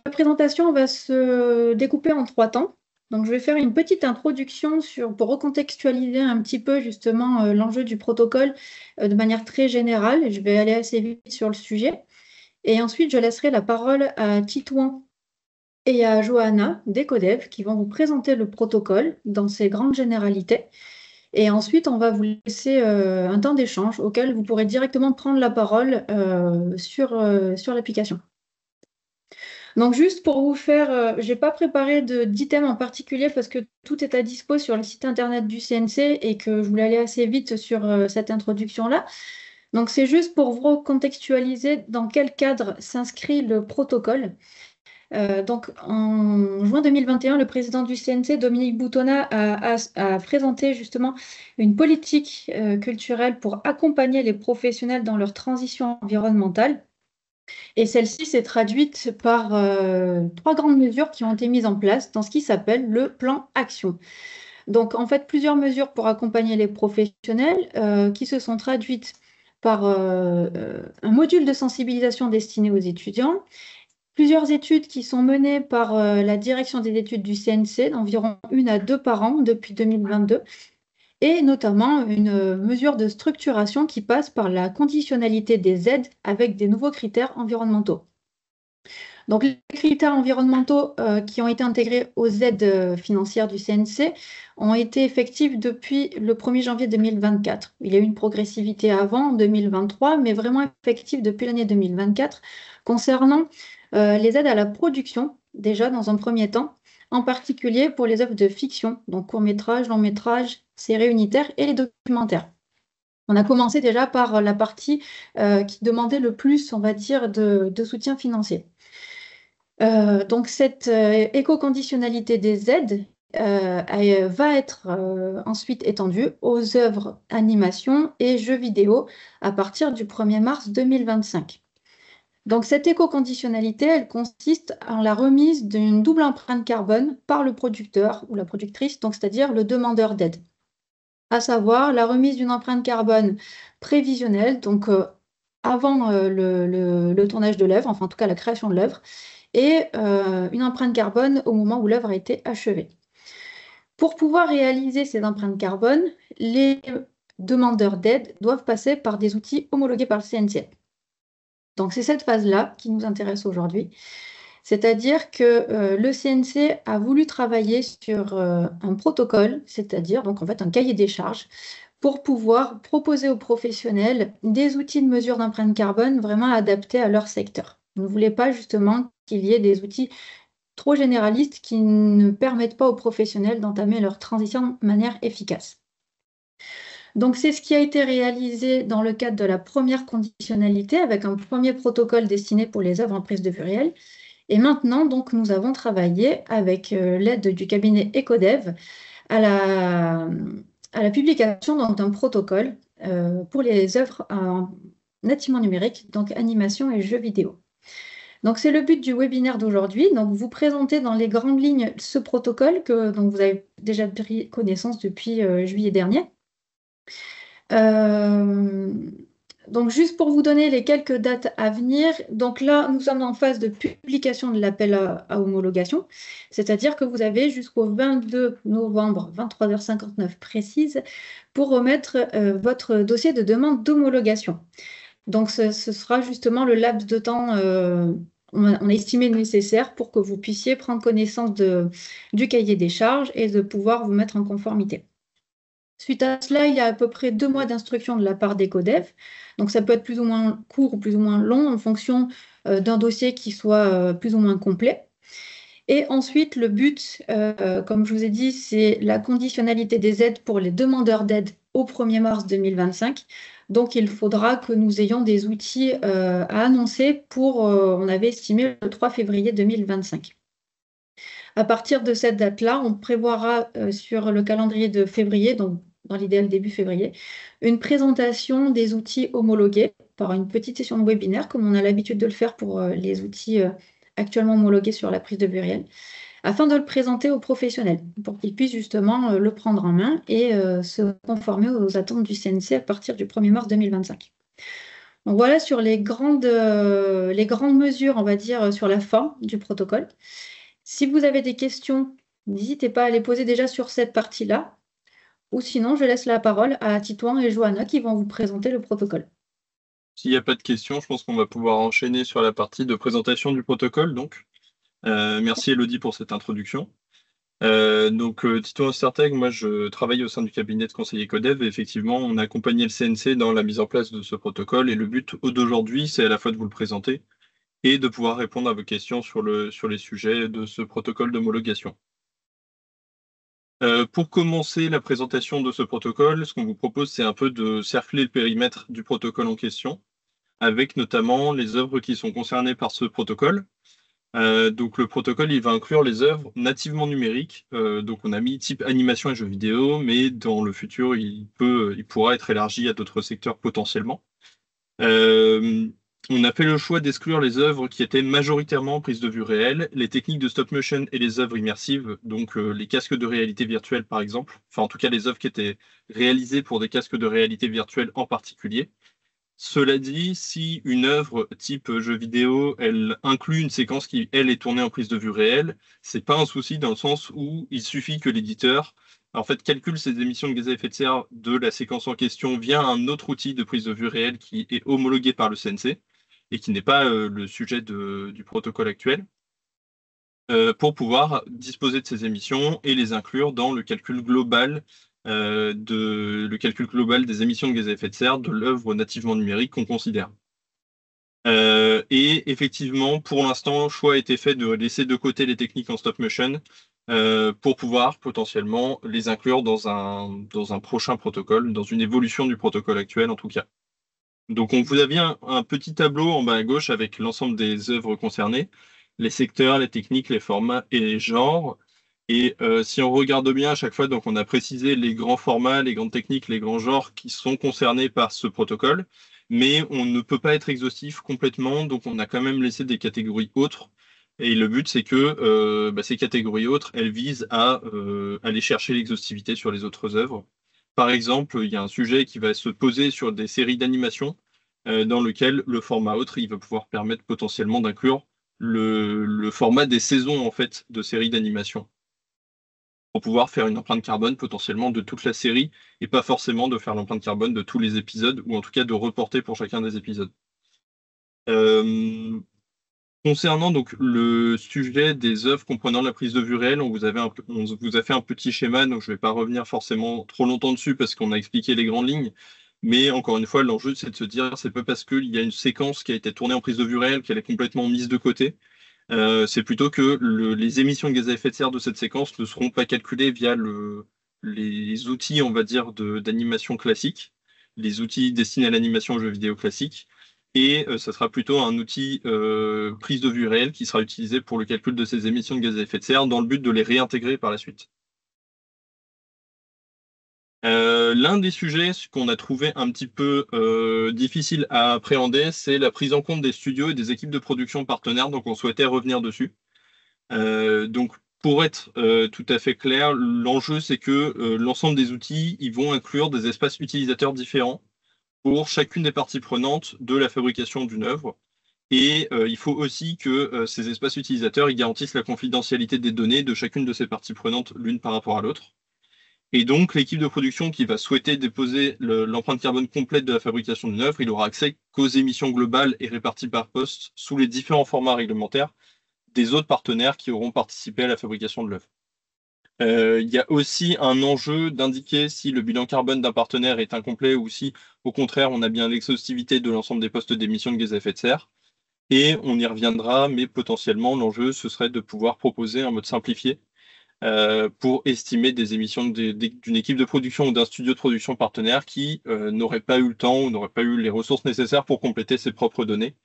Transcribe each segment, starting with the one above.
la présentation va se découper en 3 temps. Donc, je vais faire une petite introduction pour recontextualiser un petit peu justement l'enjeu du protocole de manière très générale. Je vais aller assez vite sur le sujet. Et ensuite, je laisserai la parole à Titouan et à Johanna d'Ecodev qui vont vous présenter le protocole dans ses grandes généralités. Et ensuite, on va vous laisser un temps d'échange auquel vous pourrez directement prendre la parole sur l'application. Donc, juste pour vous faire, je n'ai pas préparé d'items en particulier parce que tout est à dispo sur le site internet du CNC et que je voulais aller assez vite sur cette introduction-là. Donc, c'est juste pour vous contextualiser dans quel cadre s'inscrit le protocole. Donc, en juin 2021, le président du CNC, Dominique Boutonnat, a présenté justement une politique culturelle pour accompagner les professionnels dans leur transition environnementale. Et celle-ci s'est traduite par 3 grandes mesures qui ont été mises en place dans ce qui s'appelle le plan Action. Donc, en fait, plusieurs mesures pour accompagner les professionnels qui se sont traduites par un module de sensibilisation destiné aux étudiants, plusieurs études qui sont menées par la direction des études du CNC, d'environ 1 à 2 par an depuis 2022, et notamment une mesure de structuration qui passe par la conditionnalité des aides avec des nouveaux critères environnementaux. Donc, les critères environnementaux qui ont été intégrés aux aides financières du CNC ont été effectifs depuis le 1er janvier 2024. Il y a eu une progressivité avant, en 2023, mais vraiment effective depuis l'année 2024, concernant les aides à la production, déjà dans un premier temps, en particulier pour les œuvres de fiction, donc court-métrage, long-métrage, séries unitaires et les documentaires. On a commencé déjà par la partie qui demandait le plus, on va dire, de soutien financier. Donc, cette éco-conditionnalité des aides va être ensuite étendue aux œuvres animation et jeux vidéo à partir du 1er mars 2025. Donc, cette éco-conditionnalité, elle consiste en la remise d'une double empreinte carbone par le producteur ou la productrice, donc c'est-à-dire le demandeur d'aide. À savoir la remise d'une empreinte carbone prévisionnelle, donc avant le tournage de l'œuvre, enfin en tout cas la création de l'œuvre, et une empreinte carbone au moment où l'œuvre a été achevée. Pour pouvoir réaliser ces empreintes carbone, les demandeurs d'aide doivent passer par des outils homologués par le CNC. Donc c'est cette phase-là qui nous intéresse aujourd'hui. C'est-à-dire que le CNC a voulu travailler sur un protocole, c'est-à-dire donc en fait un cahier des charges, pour pouvoir proposer aux professionnels des outils de mesure d'empreinte carbone vraiment adaptés à leur secteur. On ne voulait pas justement qu'il y ait des outils trop généralistes qui ne permettent pas aux professionnels d'entamer leur transition de manière efficace. Donc, c'est ce qui a été réalisé dans le cadre de la première conditionnalité avec un premier protocole destiné pour les œuvres en prise de vue réelle. Et maintenant, donc, nous avons travaillé avec l'aide du cabinet Ecodev à la publication d'un protocole pour les œuvres nativement numériques, donc animation et jeux vidéo. Donc, c'est le but du webinaire d'aujourd'hui. Donc, vous présenter dans les grandes lignes ce protocole dont vous avez déjà pris connaissance depuis juillet dernier. Donc, juste pour vous donner les quelques dates à venir, donc là, nous sommes en phase de publication de l'appel à homologation, c'est-à-dire que vous avez jusqu'au 22 novembre, 23h59 précise, pour remettre votre dossier de demande d'homologation. Donc, ce sera justement le laps de temps on a estimé nécessaire pour que vous puissiez prendre connaissance du cahier des charges et de pouvoir vous mettre en conformité. Suite à cela, il y a à peu près 2 mois d'instruction de la part d'Ecodev. Donc, ça peut être plus ou moins court ou plus ou moins long en fonction d'un dossier qui soit plus ou moins complet. Et ensuite, le but, comme je vous ai dit, c'est la conditionnalité des aides pour les demandeurs d'aide au 1er mars 2025. Donc, il faudra que nous ayons des outils à annoncer on avait estimé le 3 février 2025. À partir de cette date-là, on prévoira sur le calendrier de février, donc dans l'idéal début février, une présentation des outils homologués par une petite session de webinaire, comme on a l'habitude de le faire pour les outils actuellement homologués sur la prise de vue réelle, afin de le présenter aux professionnels, pour qu'ils puissent justement le prendre en main et se conformer aux attentes du CNC à partir du 1er mars 2025. Donc voilà sur les grandes mesures, on va dire, sur la forme du protocole. Si vous avez des questions, n'hésitez pas à les poser déjà sur cette partie-là, ou sinon je laisse la parole à Titouan et Johanna qui vont vous présenter le protocole. S'il n'y a pas de questions, je pense qu'on va pouvoir enchaîner sur la partie de présentation du protocole. Donc, merci Elodie pour cette introduction. Tito Ostertag, moi je travaille au sein du cabinet de conseiller Codev et effectivement on a accompagné le CNC dans la mise en place de ce protocole et le but d'aujourd'hui c'est à la fois de vous le présenter et de pouvoir répondre à vos questions sur les sujets de ce protocole d'homologation. Pour commencer la présentation de ce protocole, ce qu'on vous propose c'est un peu de cercler le périmètre du protocole en question avec notamment les œuvres qui sont concernées par ce protocole. Donc le protocole, il va inclure les œuvres nativement numériques. Donc on a mis type animation et jeux vidéo, mais dans le futur, il pourra être élargi à d'autres secteurs potentiellement. Euh, on a fait le choix d'exclure les œuvres qui étaient majoritairement prises de vue réelle, les techniques de stop motion et les œuvres immersives, donc les casques de réalité virtuelle par exemple, enfin en tout cas les œuvres qui étaient réalisées pour des casques de réalité virtuelle en particulier. Cela dit, si une œuvre type jeu vidéo, elle inclut une séquence qui, elle, est tournée en prise de vue réelle, c'est pas un souci dans le sens où il suffit que l'éditeur, en fait, calcule ses émissions de gaz à effet de serre de la séquence en question via un autre outil de prise de vue réelle qui est homologué par le CNC et qui n'est pas le sujet du protocole actuel, pour pouvoir disposer de ces émissions et les inclure dans le calcul global des émissions de gaz à effet de serre de l'œuvre nativement numérique qu'on considère. Et effectivement, pour l'instant, le choix a été fait de laisser de côté les techniques en stop motion pour pouvoir potentiellement les inclure dans un prochain protocole, dans une évolution du protocole actuel en tout cas. Donc on vous a bien un petit tableau en bas à gauche avec l'ensemble des œuvres concernées, les secteurs, les techniques, les formats et les genres. Et si on regarde bien à chaque fois, donc on a précisé les grands formats, les grandes techniques, les grands genres qui sont concernés par ce protocole, mais on ne peut pas être exhaustif complètement, donc on a quand même laissé des catégories autres. Et le but, c'est que ces catégories autres, elles visent à aller chercher l'exhaustivité sur les autres œuvres. Par exemple, il y a un sujet qui va se poser sur des séries d'animation dans lequel le format autre, il va pouvoir permettre potentiellement d'inclure le format des saisons en fait de séries d'animation pour pouvoir faire une empreinte carbone potentiellement de toute la série et pas forcément de faire l'empreinte carbone de tous les épisodes ou en tout cas de reporter pour chacun des épisodes. Euh, Concernant donc le sujet des œuvres comprenant la prise de vue réelle, on vous a fait un petit schéma, donc je ne vais pas revenir forcément trop longtemps dessus parce qu'on a expliqué les grandes lignes. Mais encore une fois, l'enjeu, c'est de se dire, c'est pas parce qu'il y a une séquence qui a été tournée en prise de vue réelle qu'elle est complètement mise de côté. C'est plutôt que les émissions de gaz à effet de serre de cette séquence ne seront pas calculées via les outils, on va dire, d'animation classique, les outils destinés à l'animation jeux vidéo classique, et ça sera plutôt un outil prise de vue réelle qui sera utilisé pour le calcul de ces émissions de gaz à effet de serre dans le but de les réintégrer par la suite. L'un des sujets qu'on a trouvé un petit peu difficile à appréhender, c'est la prise en compte des studios et des équipes de production partenaires, donc on souhaitait revenir dessus. Donc, pour être tout à fait clair, l'enjeu, c'est que l'ensemble des outils, ils vont inclure des espaces utilisateurs différents pour chacune des parties prenantes de la fabrication d'une œuvre. Et il faut aussi que ces espaces utilisateurs ils garantissent la confidentialité des données de chacune de ces parties prenantes l'une par rapport à l'autre. Et donc, l'équipe de production qui va souhaiter déposer l'empreinte carbone complète de la fabrication d'une œuvre, il aura accès qu'aux émissions globales et réparties par poste sous les différents formats réglementaires des autres partenaires qui auront participé à la fabrication de l'œuvre. Il y a aussi un enjeu d'indiquer si le bilan carbone d'un partenaire est incomplet ou si, au contraire, on a bien l'exhaustivité de l'ensemble des postes d'émissions de gaz à effet de serre. Et on y reviendra, mais potentiellement, l'enjeu, ce serait de pouvoir proposer un mode simplifié pour estimer des émissions d'une équipe de production ou d'un studio de production partenaire qui n'aurait pas eu le temps ou n'aurait pas eu les ressources nécessaires pour compléter ses propres données.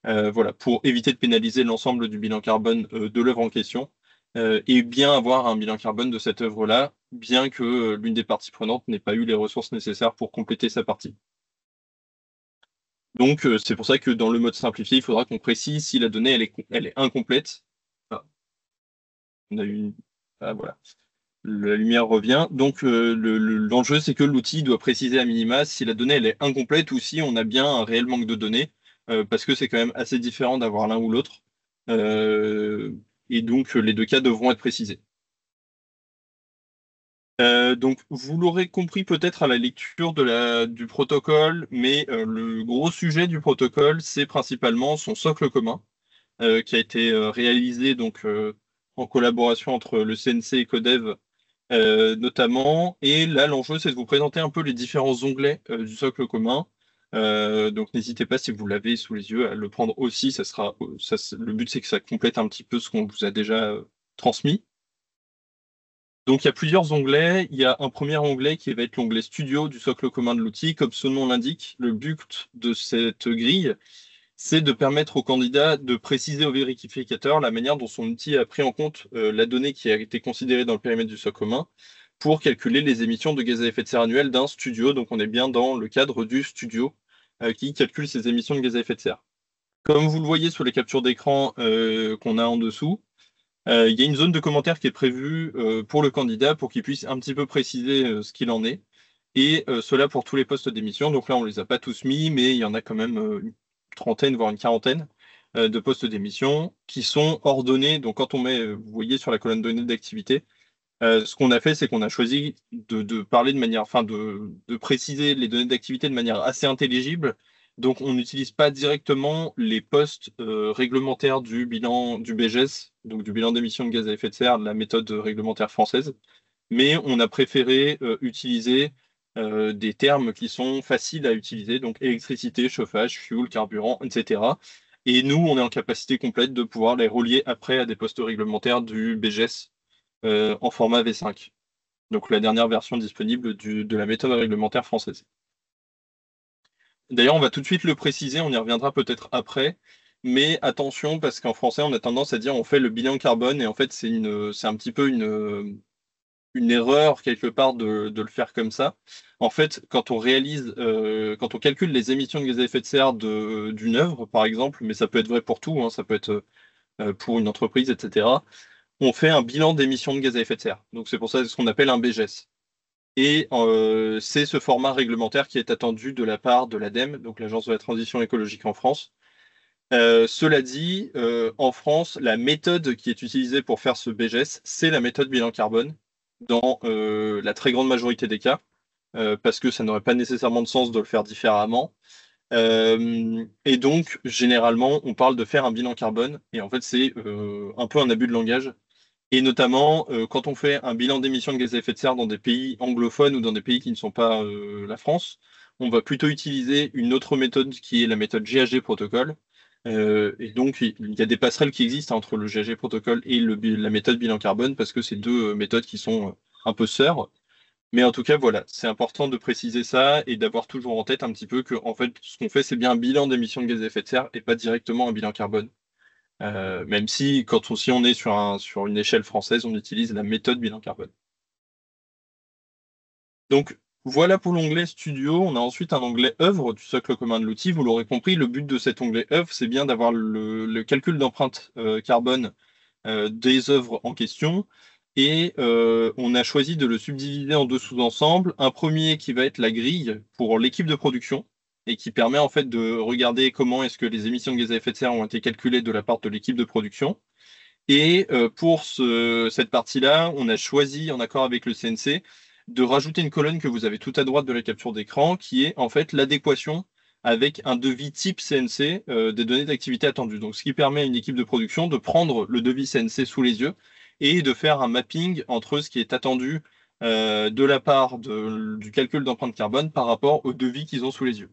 Voilà, pour éviter de pénaliser l'ensemble du bilan carbone de l'œuvre en question et bien avoir un bilan carbone de cette œuvre-là, bien que l'une des parties prenantes n'ait pas eu les ressources nécessaires pour compléter sa partie. Donc, c'est pour ça que dans le mode simplifié, il faudra qu'on précise si la donnée elle est incomplète. Ah, on a eu une... Ah, voilà. la lumière revient. Donc l'enjeu, c'est que l'outil doit préciser à minima si la donnée elle est incomplète ou si on a bien un réel manque de données, parce que c'est quand même assez différent d'avoir l'un ou l'autre. Euh, et donc les deux cas devront être précisés. Donc, vous l'aurez compris peut-être à la lecture du protocole, mais le gros sujet du protocole, c'est principalement son socle commun, qui a été réalisé donc en collaboration entre le CNC et Codev notamment. Et là, l'enjeu, c'est de vous présenter un peu les différents onglets du socle commun. Donc, n'hésitez pas si vous l'avez sous les yeux à le prendre aussi. Le but, c'est que ça complète un petit peu ce qu'on vous a déjà transmis. Donc, il y a plusieurs onglets. Il y a un premier onglet qui va être l'onglet Studio du socle commun de l'outil. Comme son nom l'indique, le but de cette grille, c'est de permettre au candidat de préciser au vérificateur la manière dont son outil a pris en compte la donnée qui a été considérée dans le périmètre du socle commun pour calculer les émissions de gaz à effet de serre annuelles d'un studio. Donc, on est bien dans le cadre du studio qui calcule ses émissions de gaz à effet de serre. Comme vous le voyez sur les captures d'écran qu'on a en dessous, il y a une zone de commentaires qui est prévue pour le candidat pour qu'il puisse un petit peu préciser ce qu'il en est. Et cela pour tous les postes d'émission. Donc là, on ne les a pas tous mis, mais il y en a quand même une trentaine, voire une quarantaine de postes d'émission qui sont ordonnés. Donc quand on met, vous voyez sur la colonne de données d'activité, ce qu'on a fait, c'est qu'on a choisi de parler de manière, enfin de préciser les données d'activité de manière assez intelligible. Donc on n'utilise pas directement les postes réglementaires du bilan du BGS, donc du bilan d'émissions de gaz à effet de serre, de la méthode réglementaire française, mais on a préféré utiliser des termes qui sont faciles à utiliser, donc électricité, chauffage, fuel, carburant, etc. Et nous, on est en capacité complète de pouvoir les relier après à des postes réglementaires du BGS en format V5. Donc la dernière version disponible de la méthode réglementaire française. D'ailleurs, on va tout de suite le préciser, on y reviendra peut-être après, mais attention parce qu'en français, on a tendance à dire on fait le bilan carbone et en fait, c'est un petit peu une erreur quelque part de le faire comme ça. En fait, quand on calcule les émissions de gaz à effet de serre d'une œuvre, par exemple, mais ça peut être vrai pour tout, hein, ça peut être pour une entreprise, etc., on fait un bilan d'émissions de gaz à effet de serre. Donc c'est pour ça ce qu'on appelle un BGS. Et c'est ce format réglementaire qui est attendu de la part de l'ADEME, donc l'Agence de la transition écologique en France. Cela dit, en France, la méthode qui est utilisée pour faire ce BGS, c'est la méthode bilan carbone, dans la très grande majorité des cas, parce que ça n'aurait pas nécessairement de sens de le faire différemment. Et donc, généralement, on parle de faire un bilan carbone, et en fait, c'est un peu un abus de langage. Et notamment, quand on fait un bilan d'émissions de gaz à effet de serre dans des pays anglophones ou dans des pays qui ne sont pas la France, on va plutôt utiliser une autre méthode qui est la méthode GHG protocole. Et donc, il y a des passerelles qui existent entre le GHG protocole et la méthode bilan carbone parce que c'est deux méthodes qui sont un peu sœurs. Mais en tout cas, voilà, c'est important de préciser ça et d'avoir toujours en tête un petit peu que, en fait, ce qu'on fait, c'est bien un bilan d'émissions de gaz à effet de serre et pas directement un bilan carbone. Même si, si on est sur une échelle française, on utilise la méthode bilan carbone. Donc, voilà pour l'onglet Studio. On a ensuite un onglet œuvre du socle commun de l'outil. Vous l'aurez compris, le but de cet onglet œuvre, c'est bien d'avoir le calcul d'empreinte carbone des œuvres en question. Et on a choisi de le subdiviser en deux sous-ensembles. Un premier qui va être la grille pour l'équipe de production et qui permet en fait de regarder comment est-ce que les émissions de gaz à effet de serre ont été calculées de la part de l'équipe de production. Et pour cette partie-là, on a choisi, en accord avec le CNC, de rajouter une colonne que vous avez tout à droite de la capture d'écran, qui est en fait l'adéquation avec un devis type CNC des données d'activité attendues. Donc, ce qui permet à une équipe de production de prendre le devis CNC sous les yeux et de faire un mapping entre ce qui est attendu de la part du calcul d'empreinte carbone par rapport au devis qu'ils ont sous les yeux.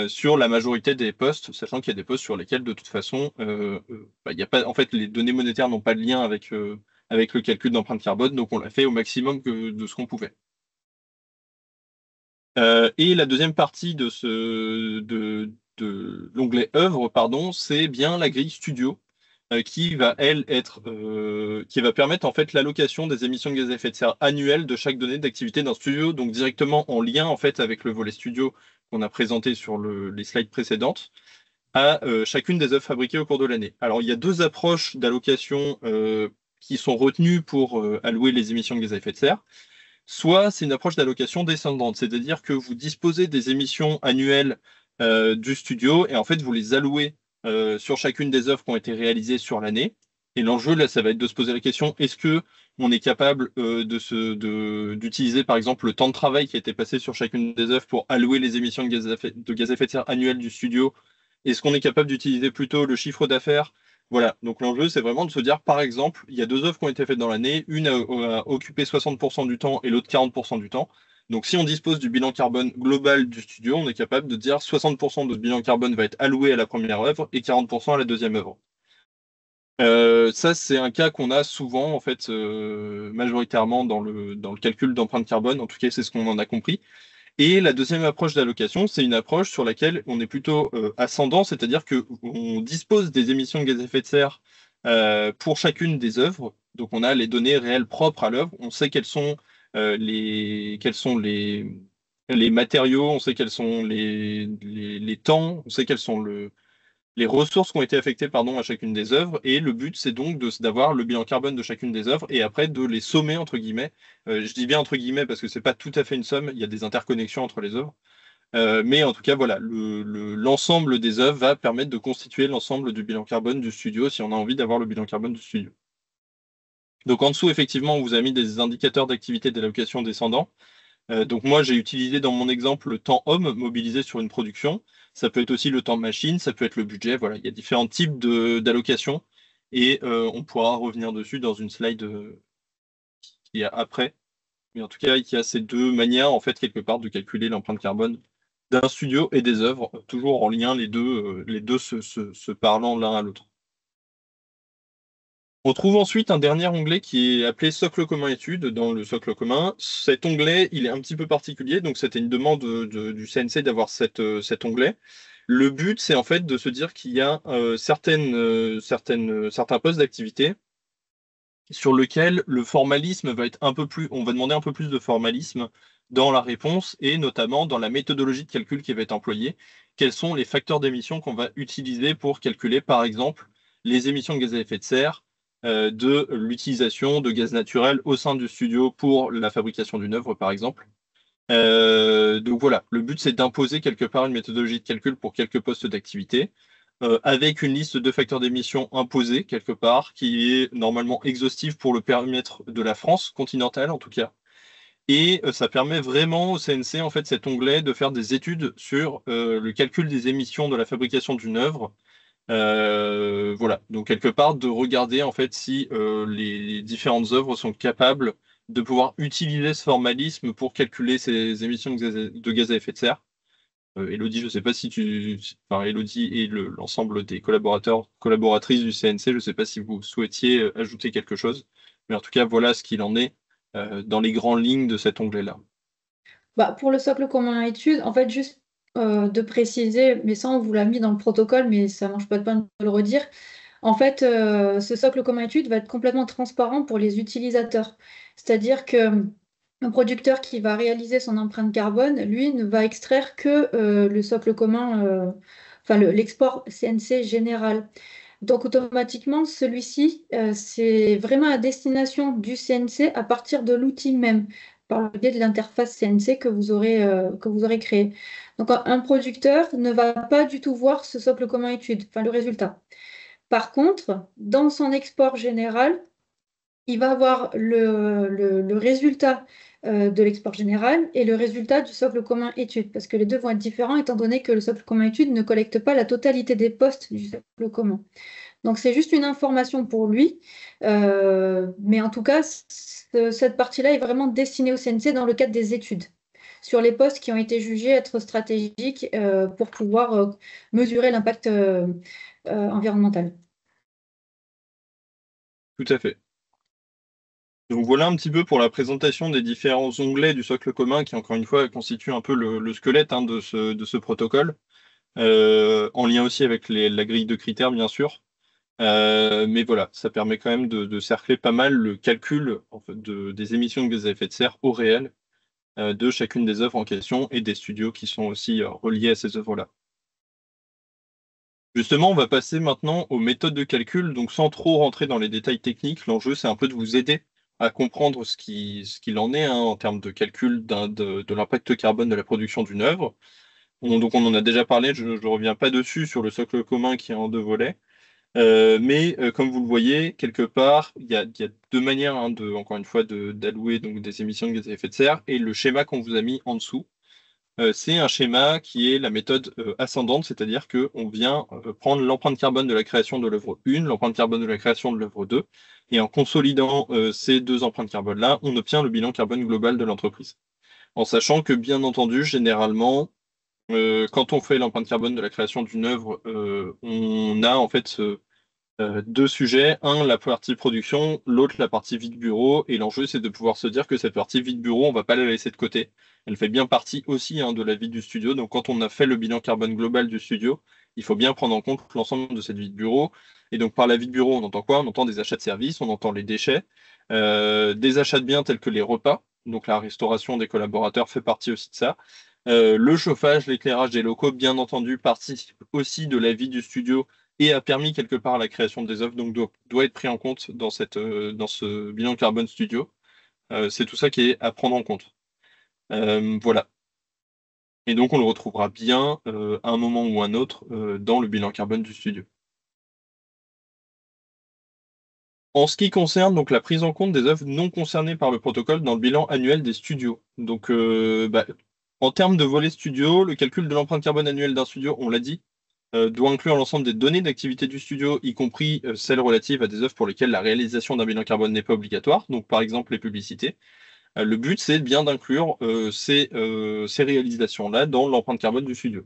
Sur la majorité des postes, sachant qu'il y a des postes sur lesquels de toute façon, il y a pas, en fait, les données monétaires n'ont pas de lien avec le calcul d'empreinte carbone, donc on l'a fait au maximum de ce qu'on pouvait. Et la deuxième partie de l'onglet œuvre, pardon, c'est bien la grille studio qui va qui va permettre en fait l'allocation des émissions de gaz à effet de serre annuelles de chaque donnée d'activité d'un studio, donc directement en lien en fait avec le volet studio qu'on a présenté sur les slides précédentes, à chacune des œuvres fabriquées au cours de l'année. Alors il y a deux approches d'allocation qui sont retenus pour allouer les émissions de gaz à effet de serre, soit c'est une approche d'allocation descendante, c'est-à-dire que vous disposez des émissions annuelles du studio et en fait vous les allouez sur chacune des œuvres qui ont été réalisées sur l'année. Et l'enjeu là, ça va être de se poser la question, est-ce que on est capable d'utiliser par exemple le temps de travail qui a été passé sur chacune des œuvres pour allouer les émissions de gaz à effet de serre annuelles du studio? Est-ce qu'on est capable d'utiliser plutôt le chiffre d'affaires? Voilà, donc l'enjeu, c'est vraiment de se dire, par exemple, il y a deux œuvres qui ont été faites dans l'année, une a occupé 60% du temps et l'autre 40% du temps. Donc si on dispose du bilan carbone global du studio, on est capable de dire 60% de ce bilan carbone va être alloué à la première œuvre et 40% à la deuxième œuvre. Ça, c'est un cas qu'on a souvent, en fait, majoritairement dans le calcul d'empreinte carbone. En tout cas, c'est ce qu'on en a compris. Et la deuxième approche d'allocation, c'est une approche sur laquelle on est plutôt ascendant, c'est-à-dire qu'on dispose des émissions de gaz à effet de serre pour chacune des œuvres. Donc on a les données réelles propres à l'œuvre, on sait quels sont les matériaux, on sait quels sont les temps, on sait quels sont les ressources qui ont été affectées pardon, à chacune des œuvres, et le but c'est donc d'avoir le bilan carbone de chacune des œuvres et après de les sommer entre guillemets. Je dis bien entre guillemets parce que c'est pas tout à fait une somme, il y a des interconnexions entre les œuvres. Mais en tout cas, voilà, l'ensemble des œuvres va permettre de constituer l'ensemble du bilan carbone du studio si on a envie d'avoir le bilan carbone du studio. Donc en dessous, effectivement, on vous a mis des indicateurs d'activité d'allocation descendant. Donc moi, j'ai utilisé dans mon exemple le temps homme mobilisé sur une production. Ça peut être aussi le temps machine, ça peut être le budget. Voilà, il y a différents types d'allocations et on pourra revenir dessus dans une slide qui est après. Mais en tout cas, il y a ces deux manières, en fait, quelque part, de calculer l'empreinte carbone d'un studio et des œuvres, toujours en lien les deux se parlant l'un à l'autre. On trouve ensuite un dernier onglet qui est appelé socle commun études dans le socle commun. Cet onglet, il est un petit peu particulier, donc c'était une demande du CNC d'avoir cet onglet. Le but, c'est en fait de se dire qu'il y a certains postes d'activité sur lesquels le formalisme va être un peu plus, on va demander un peu plus de formalisme dans la réponse et notamment dans la méthodologie de calcul qui va être employée. Quels sont les facteurs d'émission qu'on va utiliser pour calculer, par exemple, les émissions de gaz à effet de serre de l'utilisation de gaz naturel au sein du studio pour la fabrication d'une œuvre, par exemple. Donc voilà, le but c'est d'imposer quelque part une méthodologie de calcul pour quelques postes d'activité, avec une liste de facteurs d'émission imposés quelque part, qui est normalement exhaustive pour le périmètre de la France continentale en tout cas. Et ça permet vraiment au CNC, en fait, cet onglet, de faire des études sur le calcul des émissions de la fabrication d'une œuvre. Voilà, donc quelque part de regarder en fait si les différentes œuvres sont capables de pouvoir utiliser ce formalisme pour calculer ces émissions de gaz à effet de serre. Elodie, je ne sais pas si enfin Elodie et l'ensemble des collaboratrices du CNC, je ne sais pas si vous souhaitiez ajouter quelque chose, mais en tout cas voilà ce qu'il en est dans les grandes lignes de cet onglet-là. Bah, pour le socle commun à études, en fait, juste de préciser, mais ça, on vous l'a mis dans le protocole, mais ça ne mange pas de pain de le redire. En fait, ce socle commun à études va être complètement transparent pour les utilisateurs. C'est-à-dire que un producteur qui va réaliser son empreinte carbone, lui, ne va extraire que le socle commun, enfin l'export CNC général. Donc automatiquement, celui-ci, c'est vraiment à destination du CNC à partir de l'outil même, par le biais de l'interface CNC que vous aurez créé. Donc un producteur ne va pas du tout voir ce socle commun étude, enfin le résultat. Par contre, dans son export général, il va avoir le résultat de l'export général et le résultat du socle commun étude, parce que les deux vont être différents étant donné que le socle commun étude ne collecte pas la totalité des postes du socle commun. Donc c'est juste une information pour lui, mais en tout cas, cette partie-là est vraiment destinée au CNC dans le cadre des études sur les postes qui ont été jugés être stratégiques pour pouvoir mesurer l'impact environnemental. Tout à fait. Donc voilà un petit peu pour la présentation des différents onglets du socle commun qui, encore une fois, constituent un peu le squelette de ce protocole, en lien aussi avec la grille de critères, bien sûr. Mais voilà, ça permet quand même de cercler pas mal le calcul en fait, des émissions de gaz à effet de serre au réel de chacune des œuvres en question et des studios qui sont aussi reliés à ces œuvres-là. Justement, on va passer maintenant aux méthodes de calcul. Donc, sans trop rentrer dans les détails techniques, l'enjeu, c'est un peu de vous aider à comprendre ce qu'il en est hein, en termes de calcul de l'impact carbone de la production d'une œuvre. Donc, on en a déjà parlé, je ne reviens pas dessus sur le socle commun qui est en deux volets. Mais comme vous le voyez, quelque part, il y a deux manières, hein, encore une fois, d'allouer donc des émissions de gaz à effet de serre. Et le schéma qu'on vous a mis en dessous, c'est un schéma qui est la méthode ascendante, c'est-à-dire qu'on vient prendre l'empreinte carbone de la création de l'œuvre 1, l'empreinte carbone de la création de l'œuvre 2, et en consolidant ces deux empreintes carbone-là, on obtient le bilan carbone global de l'entreprise. En sachant que, bien entendu, généralement, quand on fait l'empreinte carbone de la création d'une œuvre, on a en fait deux sujets, un la partie production, l'autre la partie vide bureau, et l'enjeu c'est de pouvoir se dire que cette partie vide bureau, on va pas la laisser de côté. Elle fait bien partie aussi hein, de la vie du studio, donc quand on a fait le bilan carbone global du studio, il faut bien prendre en compte l'ensemble de cette vie de bureau. Et donc par la vie de bureau, on entend quoi? On entend des achats de services, on entend les déchets, des achats de biens tels que les repas, donc la restauration des collaborateurs fait partie aussi de ça. Le chauffage, l'éclairage des locaux, bien entendu, participe aussi de la vie du studio et a permis quelque part la création des œuvres, donc doit être pris en compte dans ce bilan carbone studio. C'est tout ça qui est à prendre en compte. Voilà. Et donc on le retrouvera bien à un moment ou un autre dans le bilan carbone du studio. En ce qui concerne donc la prise en compte des œuvres non concernées par le protocole dans le bilan annuel des studios. Donc en termes de volet studio, le calcul de l'empreinte carbone annuelle d'un studio, on l'a dit, doit inclure l'ensemble des données d'activité du studio, y compris celles relatives à des œuvres pour lesquelles la réalisation d'un bilan carbone n'est pas obligatoire, donc par exemple les publicités. Le but, c'est bien d'inclure ces réalisations-là dans l'empreinte carbone du studio.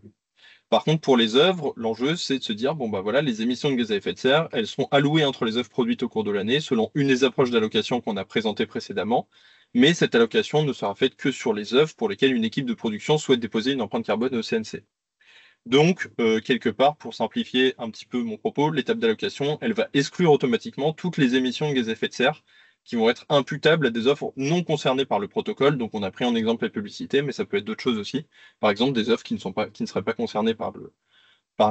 Par contre, pour les œuvres, l'enjeu, c'est de se dire, bon, bah voilà, les émissions de gaz à effet de serre, elles sont allouées entre les œuvres produites au cours de l'année, selon une des approches d'allocation qu'on a présentées précédemment, mais cette allocation ne sera faite que sur les œuvres pour lesquelles une équipe de production souhaite déposer une empreinte carbone au CNC. Donc, quelque part, pour simplifier un petit peu mon propos, l'étape d'allocation, elle va exclure automatiquement toutes les émissions de gaz à effet de serre qui vont être imputables à des offres non concernées par le protocole. Donc, on a pris en exemple la publicité, mais ça peut être d'autres choses aussi. Par exemple, des offres qui ne seraient pas concernées par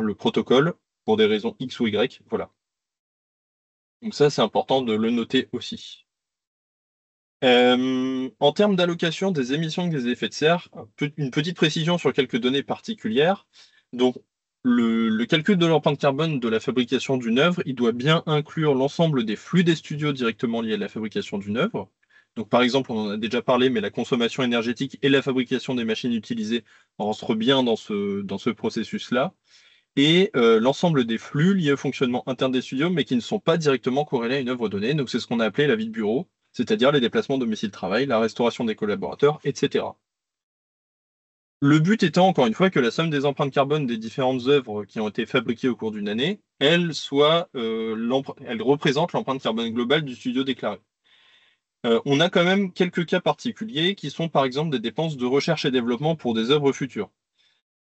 le protocole pour des raisons X ou Y. Voilà. Donc ça, c'est important de le noter aussi. En termes d'allocation des émissions de gaz à effet de serre, une petite précision sur quelques données particulières. Donc, le calcul de l'empreinte carbone de la fabrication d'une œuvre, il doit bien inclure l'ensemble des flux des studios directement liés à la fabrication d'une œuvre. Donc, par exemple, on en a déjà parlé, mais la consommation énergétique et la fabrication des machines utilisées rentrent bien dans ce processus-là. Et l'ensemble des flux liés au fonctionnement interne des studios, mais qui ne sont pas directement corrélés à une œuvre donnée. Donc, c'est ce qu'on a appelé la vie de bureau, c'est-à-dire les déplacements domicile-travail, la restauration des collaborateurs, etc. Le but étant, encore une fois, que la somme des empreintes carbone des différentes œuvres qui ont été fabriquées au cours d'une année, elle représente l'empreinte carbone globale du studio déclaré. On a quand même quelques cas particuliers qui sont par exemple des dépenses de recherche et développement pour des œuvres futures.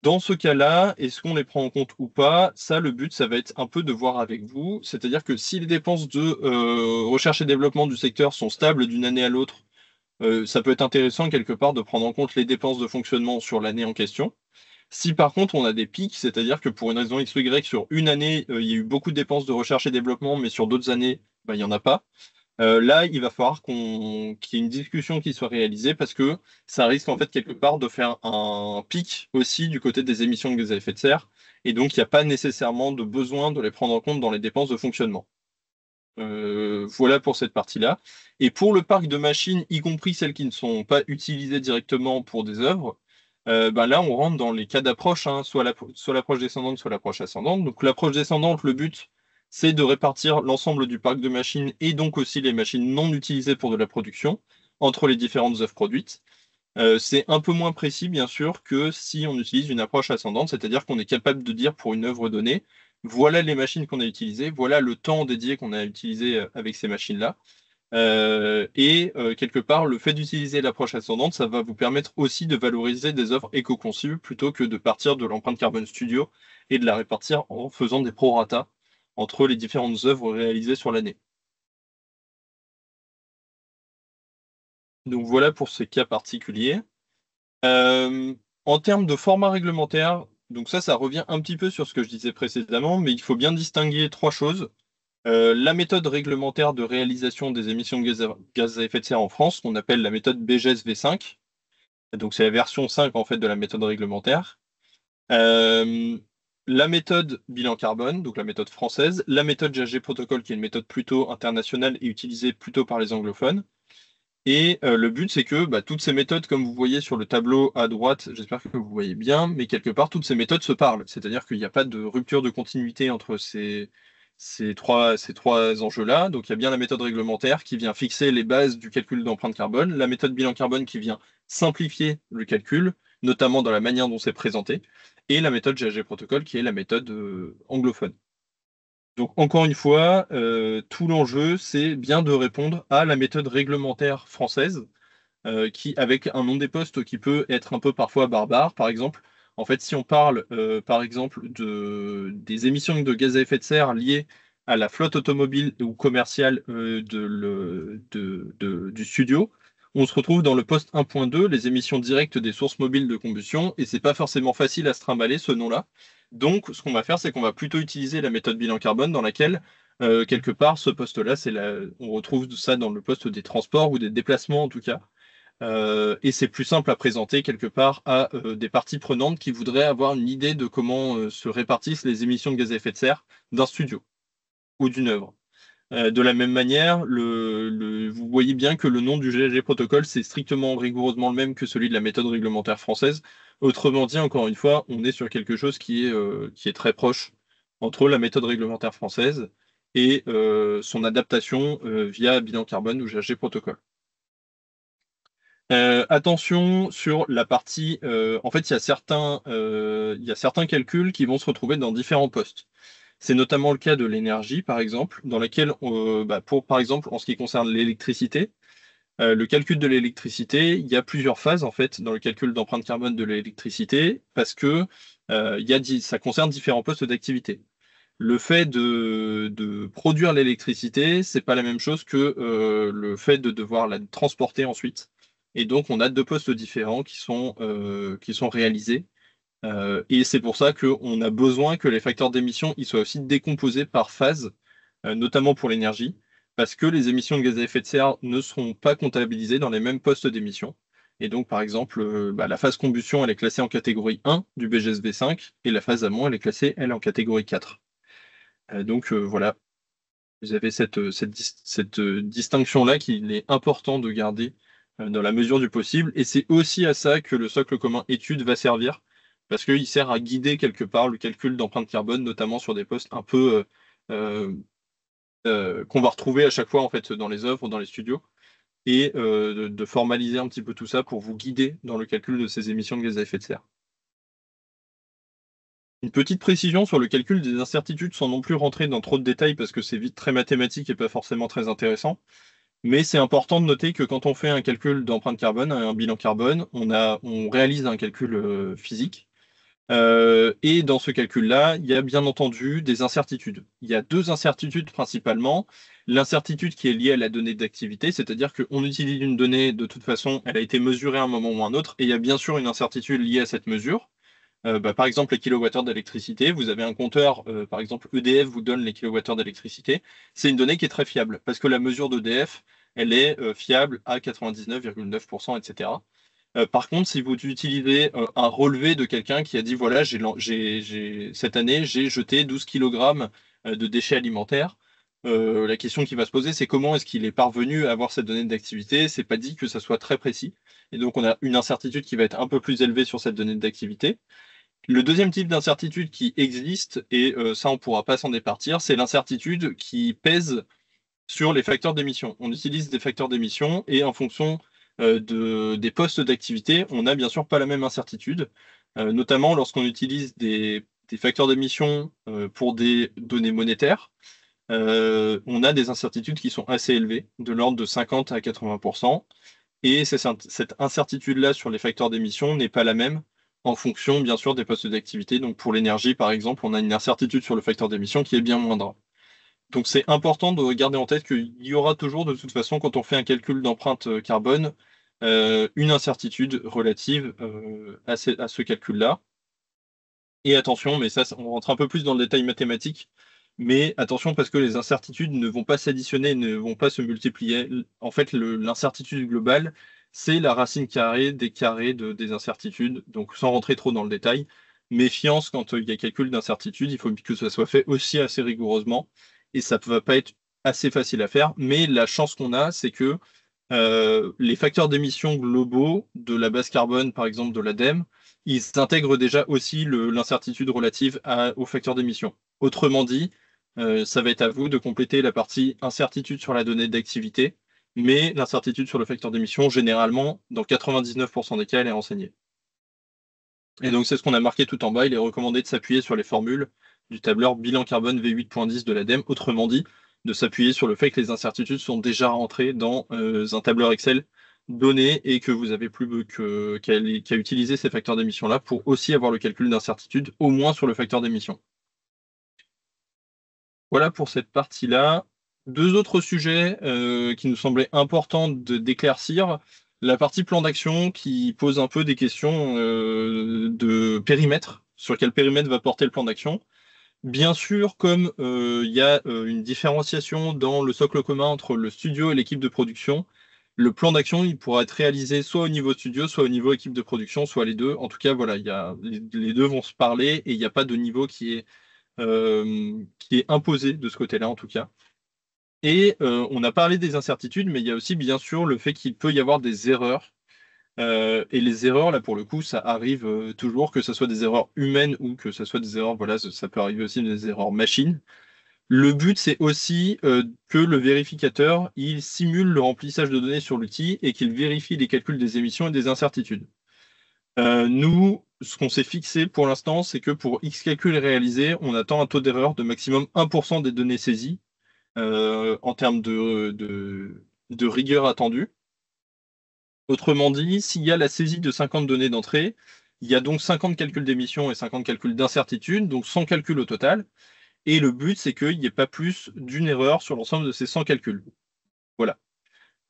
Dans ce cas-là, est-ce qu'on les prend en compte ou pas? Ça, le but, ça va être un peu de voir avec vous. C'est-à-dire que si les dépenses de recherche et développement du secteur sont stables d'une année à l'autre, ça peut être intéressant quelque part de prendre en compte les dépenses de fonctionnement sur l'année en question. Si par contre on a des pics, c'est-à-dire que pour une raison X ou Y, sur une année, il y a eu beaucoup de dépenses de recherche et développement, mais sur d'autres années, bah, il n'y en a pas. Là, il va falloir qu'il y ait une discussion qui soit réalisée parce que ça risque en fait quelque part de faire un pic aussi du côté des émissions de gaz à effet de serre. Et donc, il n'y a pas nécessairement de besoin de les prendre en compte dans les dépenses de fonctionnement. Voilà pour cette partie-là. Et pour le parc de machines, y compris celles qui ne sont pas utilisées directement pour des œuvres, bah là, on rentre dans les cas d'approche, hein, soit l'approche descendante, soit l'approche ascendante. Donc l'approche descendante, le but, c'est de répartir l'ensemble du parc de machines et donc aussi les machines non utilisées pour de la production entre les différentes œuvres produites. C'est un peu moins précis, bien sûr, que si on utilise une approche ascendante, c'est-à-dire qu'on est capable de dire pour une œuvre donnée, voilà les machines qu'on a utilisées, voilà le temps dédié qu'on a utilisé avec ces machines-là. Quelque part, le fait d'utiliser l'approche ascendante, ça va vous permettre aussi de valoriser des œuvres éco-conçues plutôt que de partir de l'empreinte carbone studio et de la répartir en faisant des prorata entre les différentes œuvres réalisées sur l'année. Donc voilà pour ces cas particuliers. En termes de format réglementaire, Donc ça revient un petit peu sur ce que je disais précédemment, mais il faut bien distinguer trois choses. La méthode réglementaire de réalisation des émissions de gaz à effet de serre en France, qu'on appelle la méthode BGS V5. Donc c'est la version 5 en fait de la méthode réglementaire. Euh, la méthode bilan carbone, donc la méthode française, la méthode GHG Protocol, qui est une méthode plutôt internationale et utilisée plutôt par les anglophones. Et le but, c'est que toutes ces méthodes, comme vous voyez sur le tableau à droite, j'espère que vous voyez bien, mais quelque part, toutes ces méthodes se parlent. C'est-à-dire qu'il n'y a pas de rupture de continuité entre ces trois enjeux-là. Donc, il y a bien la méthode réglementaire qui vient fixer les bases du calcul d'empreinte carbone, la méthode bilan carbone qui vient simplifier le calcul, notamment dans la manière dont c'est présenté, et la méthode GHG Protocol qui est la méthode anglophone. Donc, encore une fois, tout l'enjeu, c'est bien de répondre à la méthode réglementaire française, qui, avec un nom des postes qui peut être un peu parfois barbare, par exemple. En fait, si on parle, par exemple, des émissions de gaz à effet de serre liées à la flotte automobile ou commerciale du studio, on se retrouve dans le poste 1.2, les émissions directes des sources mobiles de combustion, et c'est pas forcément facile à se trimballer ce nom-là. Donc, ce qu'on va faire, c'est qu'on va plutôt utiliser la méthode bilan carbone dans laquelle, quelque part, ce poste-là, on retrouve ça dans le poste des transports ou des déplacements en tout cas. Et c'est plus simple à présenter quelque part à des parties prenantes qui voudraient avoir une idée de comment se répartissent les émissions de gaz à effet de serre d'un studio ou d'une œuvre. De la même manière, vous voyez bien que le nom du GHG protocole, c'est strictement rigoureusement le même que celui de la méthode réglementaire française. Autrement dit, encore une fois, on est sur quelque chose qui est très proche entre la méthode réglementaire française et son adaptation via bilan carbone ou GHG protocole. Attention sur la partie. En fait, il y a certains calculs qui vont se retrouver dans différents postes. C'est notamment le cas de l'énergie, par exemple, dans laquelle, par exemple, en ce qui concerne l'électricité, le calcul de l'électricité, il y a plusieurs phases en fait dans le calcul d'empreinte carbone de l'électricité, parce que ça concerne différents postes d'activité. Le fait de produire l'électricité, c'est pas la même chose que le fait de devoir la transporter ensuite. Et donc, on a deux postes différents qui sont réalisés. Et c'est pour ça qu'on a besoin que les facteurs d'émission ils soient aussi décomposés par phase, notamment pour l'énergie, parce que les émissions de gaz à effet de serre ne seront pas comptabilisées dans les mêmes postes d'émission. Et donc, par exemple, la phase combustion, elle est classée en catégorie 1 du BGSB 5, et la phase amont, elle est classée, elle, en catégorie 4. Donc voilà, vous avez cette distinction-là qu'il est important de garder dans la mesure du possible. Et c'est aussi à ça que le socle commun études va servir, parce qu'il sert à guider quelque part le calcul d'empreinte carbone, notamment sur des postes un peu qu'on va retrouver à chaque fois en fait dans les œuvres, dans les studios, et de formaliser un petit peu tout ça pour vous guider dans le calcul de ces émissions de gaz à effet de serre. Une petite précision sur le calcul des incertitudes sans non plus rentrer dans trop de détails parce que c'est vite très mathématique et pas forcément très intéressant. Mais c'est important de noter que quand on fait un calcul d'empreinte carbone, un bilan carbone, on réalise un calcul physique. Et dans ce calcul-là, il y a bien entendu des incertitudes. Il y a deux incertitudes principalement. L'incertitude qui est liée à la donnée d'activité, c'est-à-dire qu'on utilise une donnée, de toute façon, elle a été mesurée à un moment ou à un autre, et il y a bien sûr une incertitude liée à cette mesure. Par exemple, les kilowattheures d'électricité, vous avez un compteur, par exemple EDF vous donne les kilowattheures d'électricité. C'est une donnée qui est très fiable parce que la mesure d'EDF, elle est fiable à 99,9%, etc. Par contre, si vous utilisez un relevé de quelqu'un qui a dit, voilà, cette année, j'ai jeté 12 kg de déchets alimentaires, la question qui va se poser, c'est comment est-ce qu'il est parvenu à avoir cette donnée d'activité? C'est pas dit que ça soit très précis. Et donc, on a une incertitude qui va être un peu plus élevée sur cette donnée d'activité. Le deuxième type d'incertitude qui existe, et ça on ne pourra pas s'en départir, c'est l'incertitude qui pèse sur les facteurs d'émission. On utilise des facteurs d'émission et en fonction des postes d'activité, on n'a bien sûr pas la même incertitude, notamment lorsqu'on utilise des facteurs d'émission pour des données monétaires. On a des incertitudes qui sont assez élevées, de l'ordre de 50 à 80%. Et cette incertitude-là sur les facteurs d'émission n'est pas la même en fonction, bien sûr, des postes d'activité. Donc, pour l'énergie, par exemple, on a une incertitude sur le facteur d'émission qui est bien moindre. Donc, c'est important de garder en tête qu'il y aura toujours, de toute façon, quand on fait un calcul d'empreinte carbone, une incertitude relative à ce calcul-là. Et attention, mais ça, on rentre un peu plus dans le détail mathématique, mais attention parce que les incertitudes ne vont pas s'additionner, ne vont pas se multiplier. En fait, l'incertitude globale, c'est la racine carrée des carrés des incertitudes. Donc, sans rentrer trop dans le détail, méfiance quand il y a calcul d'incertitude, il faut que ça soit fait aussi assez rigoureusement, et ça ne va pas être assez facile à faire. Mais la chance qu'on a, c'est que les facteurs d'émission globaux de la base carbone, par exemple de l'ADEME, ils intègrent déjà aussi l'incertitude relative aux facteurs d'émission. Autrement dit, ça va être à vous de compléter la partie incertitude sur la donnée d'activité, mais l'incertitude sur le facteur d'émission, généralement, dans 99% des cas, elle est renseignée. Et donc, c'est ce qu'on a marqué tout en bas. Il est recommandé de s'appuyer sur les formules du tableur bilan carbone V8.10 de l'ADEME. Autrement dit, de s'appuyer sur le fait que les incertitudes sont déjà rentrées dans un tableur Excel donné et que vous avez plus qu'à utiliser ces facteurs d'émission-là pour aussi avoir le calcul d'incertitude, au moins sur le facteur d'émission. Voilà pour cette partie-là. Deux autres sujets qui nous semblaient importants d'éclaircir. La partie plan d'action qui pose un peu des questions de périmètre, sur quel périmètre va porter le plan d'action. Bien sûr, comme il y a une différenciation dans le socle commun entre le studio et l'équipe de production, le plan d'action il pourra être réalisé soit au niveau studio, soit au niveau équipe de production, soit les deux. En tout cas, voilà, les deux vont se parler et il n'y a pas de niveau qui est imposé de ce côté-là, en tout cas. Et on a parlé des incertitudes, mais il y a aussi bien sûr le fait qu'il peut y avoir des erreurs. Et les erreurs, là, pour le coup, ça arrive toujours, que ce soit des erreurs humaines ou que ce soit des erreurs, voilà, ça peut arriver aussi des erreurs machines. Le but, c'est aussi que le vérificateur, il simule le remplissage de données sur l'outil et qu'il vérifie les calculs des émissions et des incertitudes. Nous, ce qu'on s'est fixé pour l'instant, c'est que pour X calculs réalisés, on attend un taux d'erreur de maximum 1% des données saisies en termes de rigueur attendue. Autrement dit, s'il y a la saisie de 50 données d'entrée, il y a donc 50 calculs d'émission et 50 calculs d'incertitude, donc 100 calculs au total. Et le but, c'est qu'il n'y ait pas plus d'une erreur sur l'ensemble de ces 100 calculs. Voilà.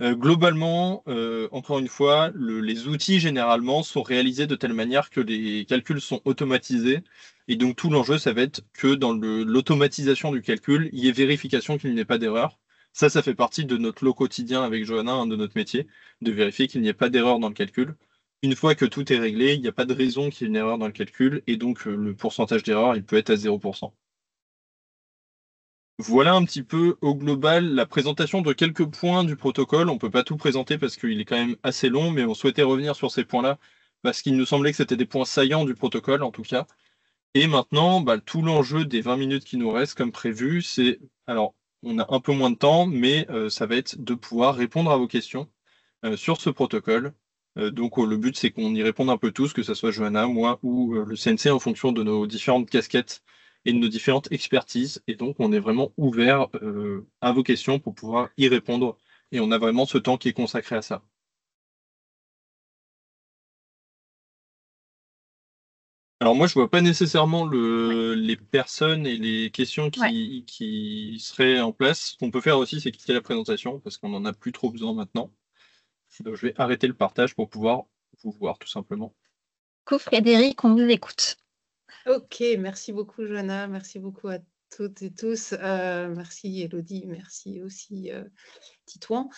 Globalement, encore une fois, les outils généralement sont réalisés de telle manière que les calculs sont automatisés. Et donc tout l'enjeu, ça va être que dans l'automatisation du calcul, il y ait vérification qu'il n'y ait pas d'erreur. Ça fait partie de notre lot quotidien avec Johanna, de notre métier, de vérifier qu'il n'y ait pas d'erreur dans le calcul. Une fois que tout est réglé, il n'y a pas de raison qu'il y ait une erreur dans le calcul, et donc le pourcentage d'erreur, il peut être à 0%. Voilà un petit peu au global la présentation de quelques points du protocole. On ne peut pas tout présenter parce qu'il est quand même assez long, mais on souhaitait revenir sur ces points-là parce qu'il nous semblait que c'était des points saillants du protocole en tout cas. Et maintenant, tout l'enjeu des 20 minutes qui nous restent comme prévu, c'est, alors on a un peu moins de temps, mais ça va être de pouvoir répondre à vos questions sur ce protocole. Donc le but c'est qu'on y réponde un peu tous, que ce soit Johanna, moi ou le CNC en fonction de nos différentes casquettes et de nos différentes expertises. Et donc on est vraiment ouvert à vos questions pour pouvoir y répondre. Et on a vraiment ce temps qui est consacré à ça. Alors moi je vois pas nécessairement les personnes et les questions Ouais. qui seraient en place. Ce qu'on peut faire aussi c'est quitter la présentation parce qu'on n'en a plus trop besoin maintenant. Donc je vais arrêter le partage pour pouvoir vous voir tout simplement. Coucou Frédéric, on vous écoute. Ok, merci beaucoup Johanna, merci beaucoup à toutes et tous. Merci Elodie, merci aussi Titouan.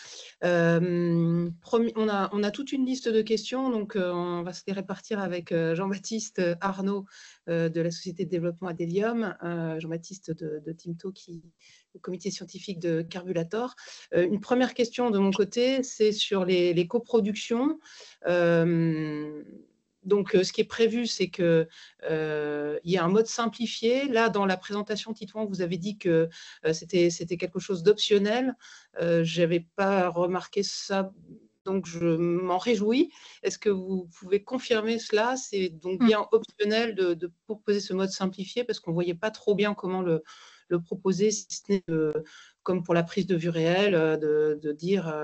On a toute une liste de questions, donc on va se les répartir avec Jean-Baptiste Arnaud de la société de développement Adelium, Jean-Baptiste de Timto, qui est au comité scientifique de Carbulator. Une première question de mon côté, c'est sur les coproductions. Donc, ce qui est prévu, c'est qu'il y a un mode simplifié. Là, dans la présentation, Titouan, vous avez dit que c'était quelque chose d'optionnel. Je n'avais pas remarqué ça, donc je m'en réjouis. Est-ce que vous pouvez confirmer cela? C'est donc bien optionnel de proposer ce mode simplifié parce qu'on ne voyait pas trop bien comment le proposer, si ce n'est comme pour la prise de vue réelle, de dire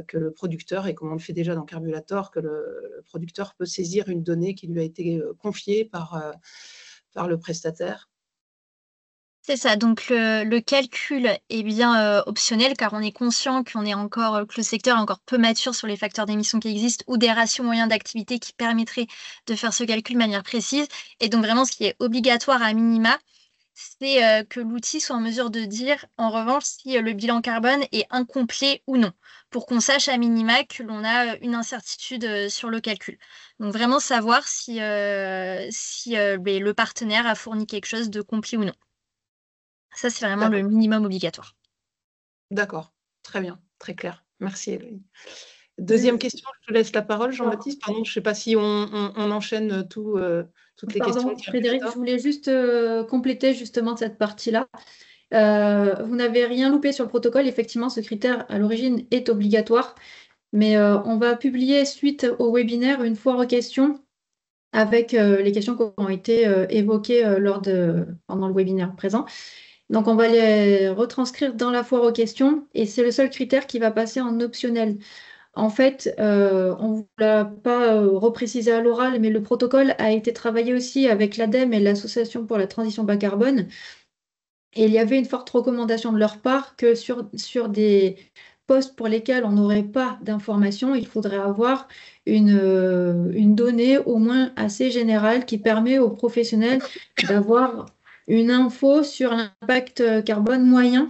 que le producteur, et comme on le fait déjà dans Carbulator, que le producteur peut saisir une donnée qui lui a été confiée par le prestataire. C'est ça, donc le calcul est bien optionnel car on est conscient que le secteur est encore peu mature sur les facteurs d'émission qui existent ou des ratios moyens d'activité qui permettraient de faire ce calcul de manière précise. Et donc vraiment, ce qui est obligatoire à minima, c'est que l'outil soit en mesure de dire, en revanche, si le bilan carbone est incomplet ou non, pour qu'on sache à minima que l'on a une incertitude sur le calcul. Donc vraiment savoir si le partenaire a fourni quelque chose de complet ou non. Ça, c'est vraiment le D'accord, minimum obligatoire. d'accord. Très bien, très clair. Merci, Héloïse. Deuxième Euh, question, je te laisse la parole, Jean-Baptiste. Pardon, je ne sais pas si on enchaîne toutes les questions Pardon, qu'il y a plus Frédéric, je tard. voulais juste compléter justement cette partie-là. Vous n'avez rien loupé sur le protocole. Effectivement, ce critère à l'origine est obligatoire, mais on va publier suite au webinaire une foire aux questions avec les questions qui ont été évoquées pendant le webinaire présent. Donc, on va les retranscrire dans la foire aux questions et c'est le seul critère qui va passer en optionnel. En fait, on ne vous l'a pas reprécisé à l'oral, mais le protocole a été travaillé aussi avec l'ADEME et l'Association pour la transition bas carbone. Et il y avait une forte recommandation de leur part que sur des postes pour lesquels on n'aurait pas d'informations, il faudrait avoir une donnée au moins assez générale qui permet aux professionnels d'avoir une info sur l'impact carbone moyen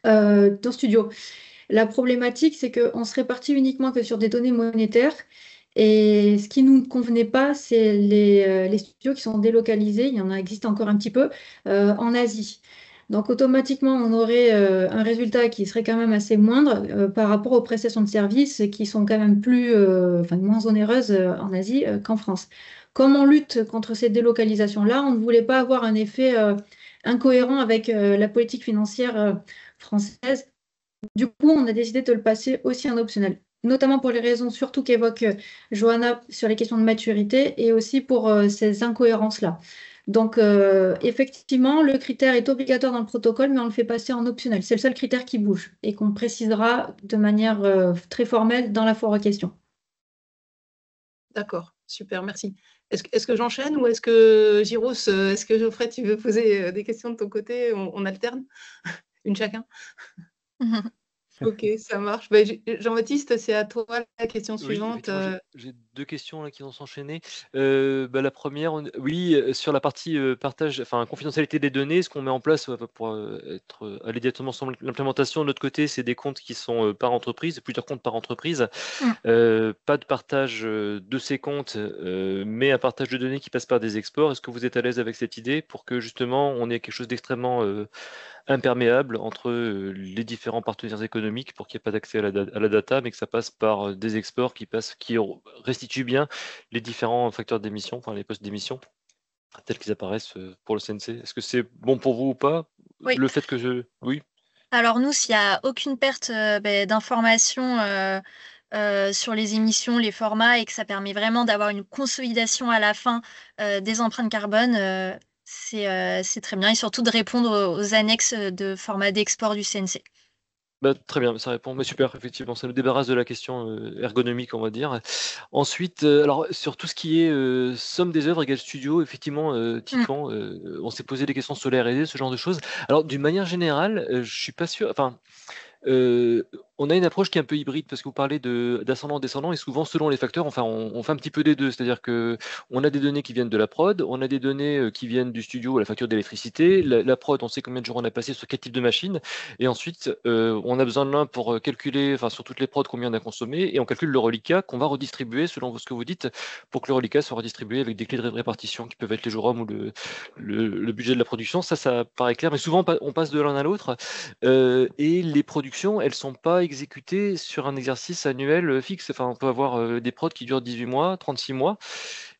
dans Studio. La problématique, c'est qu'on se répartit uniquement que sur des données monétaires. Et ce qui ne nous convenait pas, c'est les studios qui sont délocalisés, il y en a existe encore un petit peu, en Asie. Donc automatiquement, on aurait un résultat qui serait quand même assez moindre par rapport aux prestations de services qui sont quand même moins onéreuses en Asie qu'en France. Comme on lutte contre ces délocalisations-là, on ne voulait pas avoir un effet incohérent avec la politique financière française. Du coup, on a décidé de le passer aussi en optionnel, notamment pour les raisons surtout qu'évoque Johanna sur les questions de maturité et aussi pour ces incohérences-là. Donc, effectivement, le critère est obligatoire dans le protocole, mais on le fait passer en optionnel. C'est le seul critère qui bouge et qu'on précisera de manière très formelle dans la foire aux questions. D'accord, super, merci. Est-ce que j'enchaîne ou est-ce que Giros, est-ce que Geoffrey, tu veux poser des questions de ton côté? On alterne? Une chacun? Ok, ça marche. Bah, Jean-Baptiste, c'est à toi la question Oui, suivante. effectivement, j'ai 2 questions là qui vont s'enchaîner. La première, oui, sur la partie, partage, enfin confidentialité des données, ce qu'on met en place, pour, aller directement sur l'implémentation. De notre côté, c'est des comptes qui sont, par entreprise, plusieurs comptes par entreprise. Pas de partage, de ces comptes, mais un partage de données qui passe par des exports. Est-ce que vous êtes à l'aise avec cette idée pour que justement on ait quelque chose d'extrêmement, imperméable entre les différents partenaires économiques pour qu'il n'y ait pas d'accès à la data, mais que ça passe par des exports qui restituent bien les différents facteurs d'émission, enfin les postes d'émission, tels qu'ils apparaissent pour le CNC. Est-ce que c'est bon pour vous ou pas? Oui. Le fait que je... Oui. Alors nous, s'il n'y a aucune perte d'information sur les émissions, les formats, et que ça permet vraiment d'avoir une consolidation à la fin des empreintes carbone, c'est très bien. Et surtout de répondre aux annexes de format d'export du CNC. Très bien, ça répond. Mais super, effectivement, ça nous débarrasse de la question ergonomique, on va dire. Ensuite, alors sur tout ce qui est somme des œuvres égale studio, effectivement, Titouan, on s'est posé des questions sur les R&D, ce genre de choses. Alors, d'une manière générale, je suis pas sûr. Enfin, on a une approche qui est un peu hybride parce que vous parlez d'ascendant-descendant et souvent selon les facteurs, enfin on fait un petit peu des deux, c'est-à-dire que on a des données qui viennent de la prod, on a des données qui viennent du studio, la facture d'électricité, la prod, on sait combien de jours on a passé sur quel type de machine, et ensuite on a besoin de l'un pour calculer, enfin sur toutes les prods combien on a consommé, et on calcule le reliquat qu'on va redistribuer selon ce que vous dites, pour que le reliquat soit redistribué avec des clés de répartition qui peuvent être les jours hommes ou le budget de la production. Ça paraît clair, mais souvent on passe de l'un à l'autre. Et les productions, elles sont pas exécutées sur un exercice annuel fixe. Enfin, on peut avoir des prods qui durent 18 mois, 36 mois.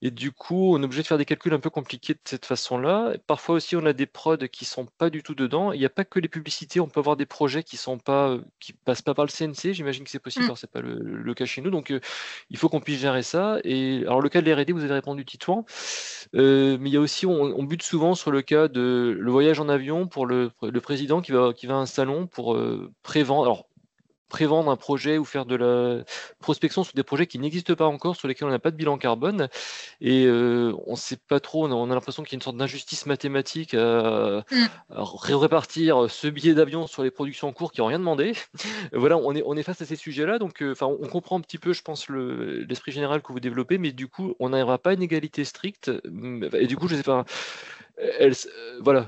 Et du coup, on est obligé de faire des calculs un peu compliqués de cette façon-là. Parfois aussi, on a des prods qui sont pas du tout dedans. Il n'y a pas que les publicités. On peut avoir des projets qui passent pas par le CNC. J'imagine que c'est possible, alors c'est pas le cas chez nous. Donc, il faut qu'on puisse gérer ça. Et alors, le cas de l'R&D, vous avez répondu, Titouan. Mais il y a aussi, on bute souvent sur le cas de le voyage en avion pour le président qui va à un salon pour prévendre. Alors, prévendre un projet ou faire de la prospection sur des projets qui n'existent pas encore, sur lesquels on n'a pas de bilan carbone. Et on ne sait pas trop, on a l'impression qu'il y a une sorte d'injustice mathématique à répartir ce billet d'avion sur les productions en cours qui n'ont rien demandé. Voilà, on est face à ces sujets-là, donc on comprend un petit peu, je pense, l'esprit général que vous développez, mais du coup, on n'arrivera pas à une égalité stricte. Et du coup, je sais pas, voilà,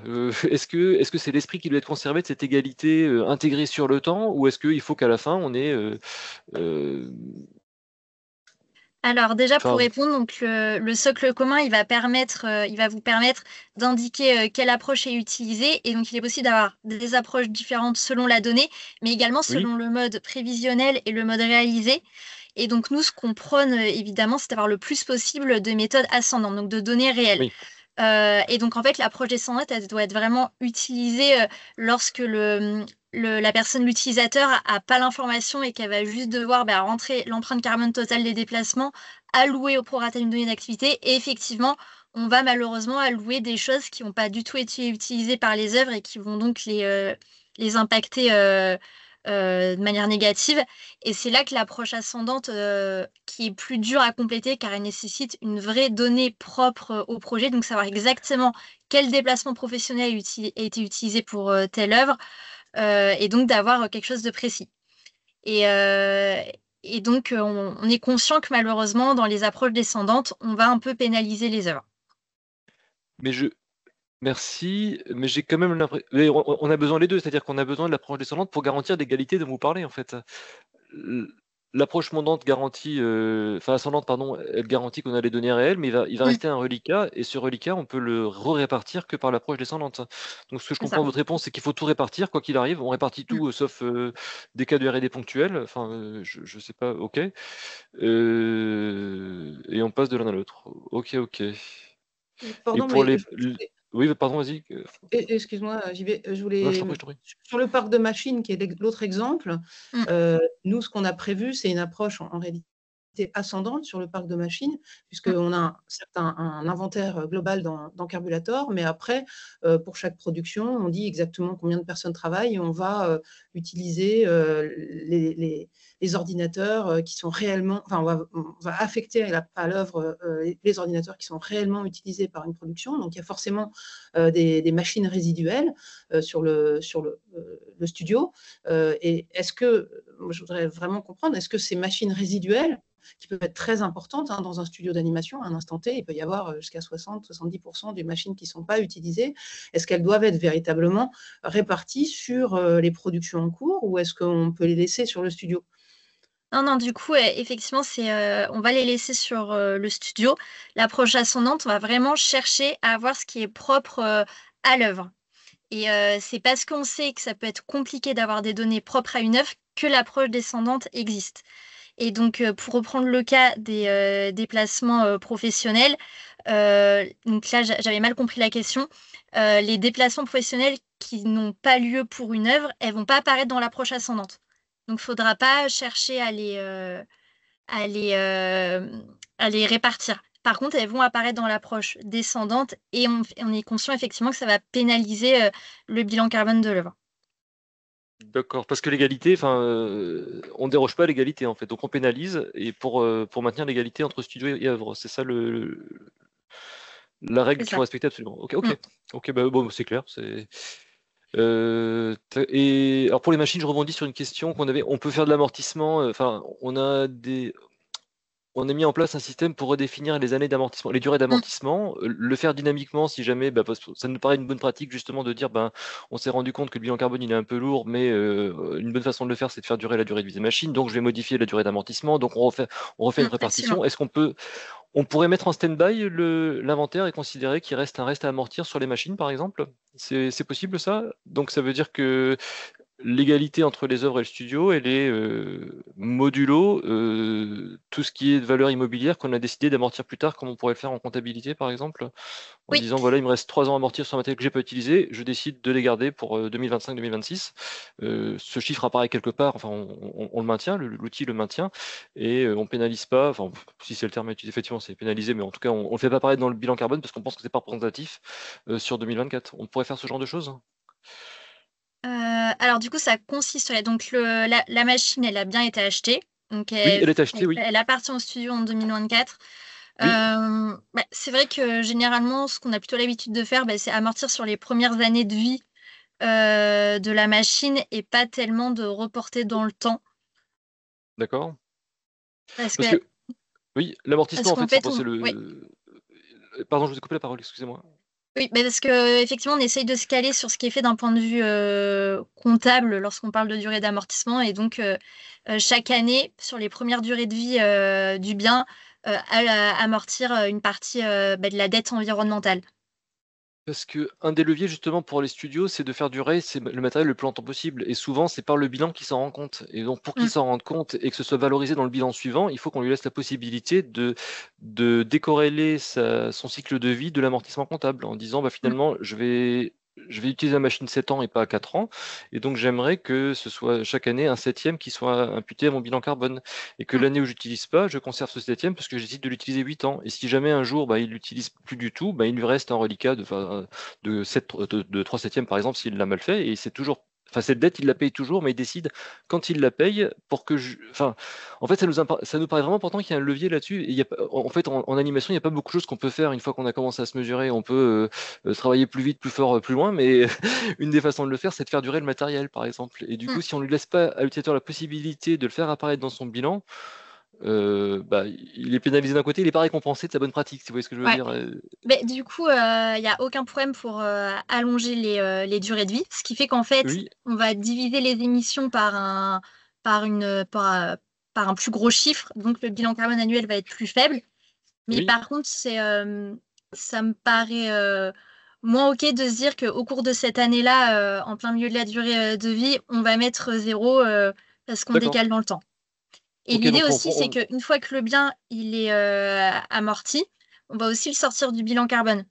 est-ce que c'est l'esprit qui doit être conservé de cette égalité intégrée sur le temps, ou est-ce qu'il faut qu'à la fin, on ait Alors déjà pour enfin, répondre, donc le socle commun, il va vous permettre d'indiquer quelle approche est utilisée et donc il est possible d'avoir des approches différentes selon la donnée, mais également oui, selon le mode prévisionnel et le mode réalisé. Et donc nous, ce qu'on prône évidemment, c'est d'avoir le plus possible de méthodes ascendantes, donc de données réelles. oui, Et donc en fait, l'approche descendante, elle doit être vraiment utilisée lorsque la personne, l'utilisateur, a pas l'information et qu'elle va juste devoir rentrer l'empreinte carbone totale des déplacements, allouer au prorata d'une donnée d'activité. Et effectivement, on va malheureusement allouer des choses qui n'ont pas du tout été utilisées par les œuvres et qui vont donc les impacter de manière négative. Et c'est là que l'approche ascendante, qui est plus dure à compléter car elle nécessite une vraie donnée propre au projet, donc savoir exactement quel déplacement professionnel a été utilisé pour telle œuvre, et donc d'avoir quelque chose de précis. Et, euh, et donc, on est conscient que malheureusement, dans les approches descendantes, on va un peu pénaliser les œuvres. mais merci, mais j'ai quand même l'impression, on a besoin les deux, c'est-à-dire qu'on a besoin de l'approche descendante pour garantir l'égalité dont vous parlez, en fait. L'approche montante garantit, enfin ascendante, pardon, elle garantit qu'on a les données réelles, mais il va rester un reliquat, et ce reliquat, on peut le répartir que par l'approche descendante. Donc ce que je C'est ça. comprends de votre réponse, c'est qu'il faut tout répartir, quoi qu'il arrive. On répartit tout, sauf des cas de R&D ponctuels. Enfin, je sais pas, ok. Et on passe de l'un à l'autre. Ok, ok. Et Pardon, pour mais Oui, pardon, vas-y. excuse-moi, JB, je Non, je voulais. t'en prie, je t'en prie. Sur le parc de machines, qui est l'autre exemple, Mm. nous, ce qu'on a prévu, c'est une approche en réalité ascendante sur le parc de machines, puisqu'on a un inventaire global dans Carbulator, mais après, pour chaque production, on dit exactement combien de personnes travaillent et on va utiliser les ordinateurs qui sont réellement, enfin, on va affecter à l'œuvre les ordinateurs qui sont réellement utilisés par une production. Donc, il y a forcément des machines résiduelles sur le studio. Et est-ce que, je voudrais vraiment comprendre, est-ce que ces machines résiduelles, qui peuvent être très importantes dans un studio d'animation, à un instant T, il peut y avoir jusqu'à 60-70% des machines qui ne sont pas utilisées, est-ce qu'elles doivent être véritablement réparties sur les productions en cours, ou est-ce qu'on peut les laisser sur le studio? Non, du coup, effectivement, on va les laisser sur le studio. L'approche ascendante, on va vraiment chercher à avoir ce qui est propre à l'œuvre. Et c'est parce qu'on sait que ça peut être compliqué d'avoir des données propres à une œuvre que l'approche descendante existe. Et donc, pour reprendre le cas des déplacements professionnels, donc là, j'avais mal compris la question. Les déplacements professionnels qui n'ont pas lieu pour une œuvre, elles vont pas apparaître dans l'approche ascendante. Donc, il ne faudra pas chercher à les répartir. Par contre, elles vont apparaître dans l'approche descendante et on est conscient effectivement que ça va pénaliser le bilan carbone de l'œuvre. D'accord, parce que l'égalité, enfin, on ne déroge pas à l'égalité en fait, donc on pénalise et pour maintenir l'égalité entre studio et œuvre, c'est ça la règle C'est qu'il ça. faut respecter absolument. Ok, Mm. ok, bah, bon, c'est clair. Et alors pour les machines, je rebondis sur une question qu'on avait. On peut faire de l'amortissement. Enfin, on a mis en place un système pour redéfinir les années d'amortissement, les durées d'amortissement, le faire dynamiquement si jamais, parce que ça nous paraît une bonne pratique justement de dire, on s'est rendu compte que le bilan carbone il est un peu lourd, mais une bonne façon de le faire, c'est de faire durer la durée de vie des machines. Donc je vais modifier la durée d'amortissement. Donc on refait une répartition. Absolument. Est-ce on pourrait mettre en stand-by l'inventaire et considérer qu'il reste un reste à amortir sur les machines, par exemple? C'est possible ça? Donc ça veut dire que l'égalité entre les œuvres et le studio, elle est modulo tout ce qui est de valeur immobilière qu'on a décidé d'amortir plus tard, comme on pourrait le faire en comptabilité, par exemple, en Oui. disant voilà, il me reste 3 ans à amortir sur un matériel que j'ai pas utilisé, je décide de les garder pour 2025-2026. Ce chiffre apparaît quelque part, enfin, on le maintient, l'outil le maintient, et on pénalise pas, enfin, si c'est le terme utilisé, effectivement, c'est pénalisé, mais en tout cas, on le fait pas apparaître dans le bilan carbone parce qu'on pense que c'est pas représentatif sur 2024. On pourrait faire ce genre de choses? Alors du coup, ça consiste, donc la machine, elle a bien été achetée. Donc Oui, elle est achetée, oui. elle appartient au studio en 2024. Oui. C'est vrai que généralement, ce qu'on a plutôt l'habitude de faire, c'est amortir sur les premières années de vie de la machine et pas tellement de reporter dans le temps. D'accord. Parce Parce que, que, oui, l'amortissement, en qu'en fait, c'est fait, pour c'est oui. le. Pardon, je vous ai coupé la parole, excusez-moi. Oui, parce que effectivement, on essaye de se caler sur ce qui est fait d'un point de vue comptable lorsqu'on parle de durée d'amortissement. Et donc, chaque année, sur les premières durées de vie du bien, amortir une partie de la dette environnementale. Parce que un des leviers justement pour les studios, c'est de faire durer le matériel le plus longtemps possible. Et souvent, c'est par le bilan qu'ils s'en rend compte. Et donc, pour qu'ils Mm. s'en rendent compte et que ce soit valorisé dans le bilan suivant, il faut qu'on lui laisse la possibilité de décorréler son cycle de vie de l'amortissement comptable en disant, finalement, je vais utiliser la machine 7 ans et pas 4 ans. Et donc, j'aimerais que ce soit chaque année un septième qui soit imputé à mon bilan carbone. Et que Mm. l'année où j'utilise pas, je conserve ce septième parce que je décide de l'utiliser 8 ans. Et si jamais un jour, il l'utilise plus du tout, il lui reste un reliquat de 3 septièmes, par exemple, s'il l'a mal fait. Et c'est toujours. Enfin, cette dette, il la paye toujours, mais il décide quand il la paye pour que Enfin, en fait, ça nous paraît vraiment important qu'il y ait un levier là-dessus. Et il y a en fait, en animation, il n'y a pas beaucoup de choses qu'on peut faire une fois qu'on a commencé à se mesurer. On peut travailler plus vite, plus fort, plus loin, mais une des façons de le faire, c'est de faire durer le matériel, par exemple. Et du coup, si on ne lui laisse pas à l'utilisateur la possibilité de le faire apparaître dans son bilan, il est pénalisé d'un côté, il n'est pas récompensé de sa bonne pratique, si vous voyez ce que je veux Ouais. dire. Mais du coup, il n'y a aucun problème pour allonger les durées de vie, ce qui fait qu'en fait, Oui, on va diviser les émissions par un plus gros chiffre, donc le bilan carbone annuel va être plus faible. Mais oui, par contre, ça me paraît moins OK de se dire qu'au cours de cette année-là, en plein milieu de la durée de vie, on va mettre 0 parce qu'on d'accord. décale dans le temps. Et Ok, l'idée donc aussi, c'est qu'une fois que le bien il est amorti, on va aussi le sortir du bilan carbone.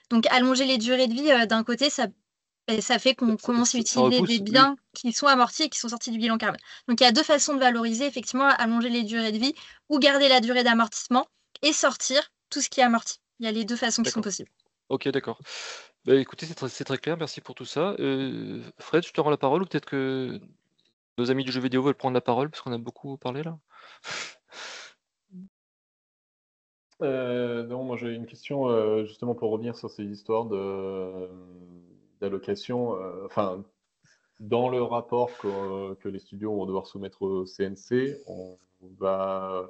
Donc allonger les durées de vie, d'un côté, ça fait qu'on commence à ça utiliser des repousse, oui. biens qui sont amortis et qui sont sortis du bilan carbone. Donc il y a deux façons de valoriser, effectivement, allonger les durées de vie ou garder la durée d'amortissement et sortir tout ce qui est amorti. Il y a les deux façons qui sont D'accord. possibles. Ok, d'accord. Écoutez, c'est très clair, merci pour tout ça. Fred, je te rends la parole ou peut-être que nos amis du jeu vidéo veulent prendre la parole parce qu'on a beaucoup parlé là. Non, moi j'ai une question justement pour revenir sur ces histoires d'allocation. Enfin, dans le rapport que les studios vont devoir soumettre au CNC, on va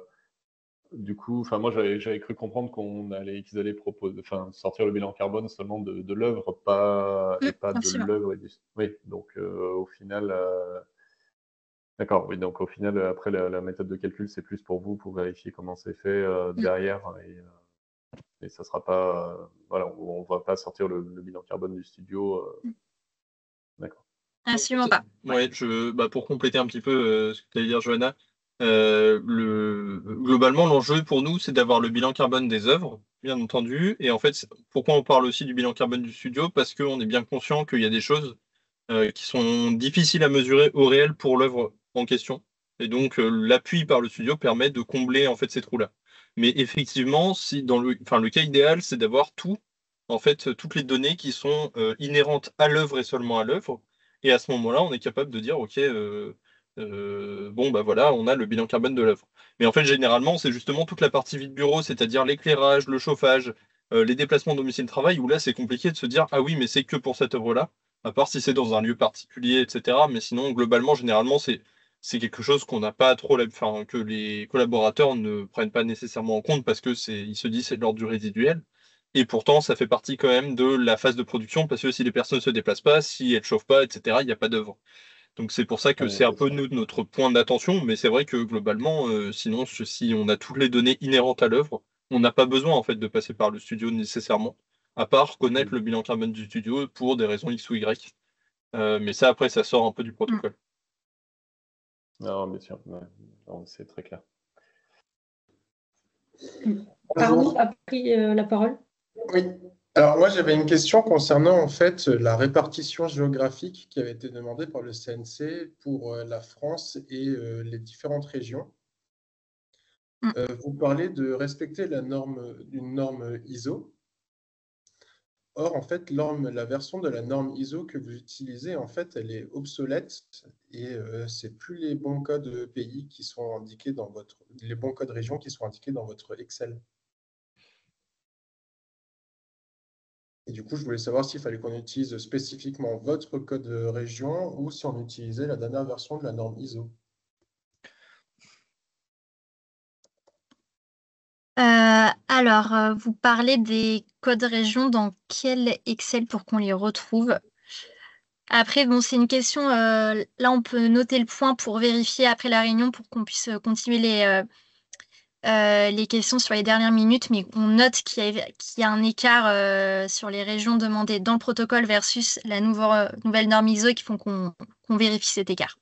du coup, enfin moi j'avais cru comprendre qu'ils allaient proposer, enfin sortir le bilan carbone seulement de l'œuvre, et pas de Absolument. l'œuvre. Oui, donc au final. D'accord, oui, donc au final, après, la méthode de calcul, c'est plus pour vous, pour vérifier comment c'est fait derrière, et ça sera pas, voilà, on va pas sortir le bilan carbone du studio. D'accord. Absolument pas. Ouais, pour compléter un petit peu ce que tu allais dire, Johanna, globalement, l'enjeu pour nous, c'est d'avoir le bilan carbone des œuvres, bien entendu. Et en fait, pourquoi on parle aussi du bilan carbone du studio? Parce qu'on est bien conscient qu'il y a des choses qui sont difficiles à mesurer au réel pour l'œuvre en question. Et donc, l'appui par le studio permet de combler en fait ces trous-là. Mais effectivement, si le cas idéal, c'est d'avoir en fait, toutes les données qui sont inhérentes à l'œuvre et seulement à l'œuvre. Et à ce moment-là, on est capable de dire, OK, bon, bah voilà, on a le bilan carbone de l'œuvre. Mais en fait, généralement, c'est justement toute la partie vide bureau, c'est-à-dire l'éclairage, le chauffage, les déplacements domicile-travail, où là, c'est compliqué de se dire, ah oui, mais c'est que pour cette œuvre-là, à part si c'est dans un lieu particulier, etc. Mais sinon, globalement, généralement, c'est quelque chose qu'on n'a pas trop, enfin, que les collaborateurs ne prennent pas nécessairement en compte parce que ils se disent c'est de l'ordre du résiduel. Et pourtant, ça fait partie quand même de la phase de production parce que si les personnes ne se déplacent pas, si elles ne chauffent pas, etc., il n'y a pas d'œuvre. Donc c'est pour ça que Ouais, c'est un bien peu sûr. notre point d'attention, mais c'est vrai que globalement, sinon, si on a toutes les données inhérentes à l'œuvre, on n'a pas besoin en fait de passer par le studio nécessairement, à part connaître le bilan carbone du studio pour des raisons X ou Y. Mais ça, après, ça sort un peu du protocole. Non, bien sûr, ouais. Non, c'est très clair. Arnaud a pris la parole. Oui. Alors moi j'avais une question concernant en fait la répartition géographique qui avait été demandée par le CNC pour la France et les différentes régions. Vous parlez de respecter une norme ISO. Or, en fait, la version de la norme ISO que vous utilisez, en fait, elle est obsolète et c'est plus les bons codes pays qui sont indiqués dans les bons codes région qui sont indiqués dans votre Excel. Et du coup, je voulais savoir s'il fallait qu'on utilise spécifiquement votre code région ou si on utilisait la dernière version de la norme ISO. Alors, vous parlez des codes régions dans quel Excel pour qu'on les retrouve? Après, bon, c'est une question. Là, on peut noter le point pour vérifier après la réunion pour qu'on puisse continuer les questions sur les dernières minutes, mais on note qu'il y a un écart sur les régions demandées dans le protocole versus la nouvelle norme ISO et qui font qu'on vérifie cet écart.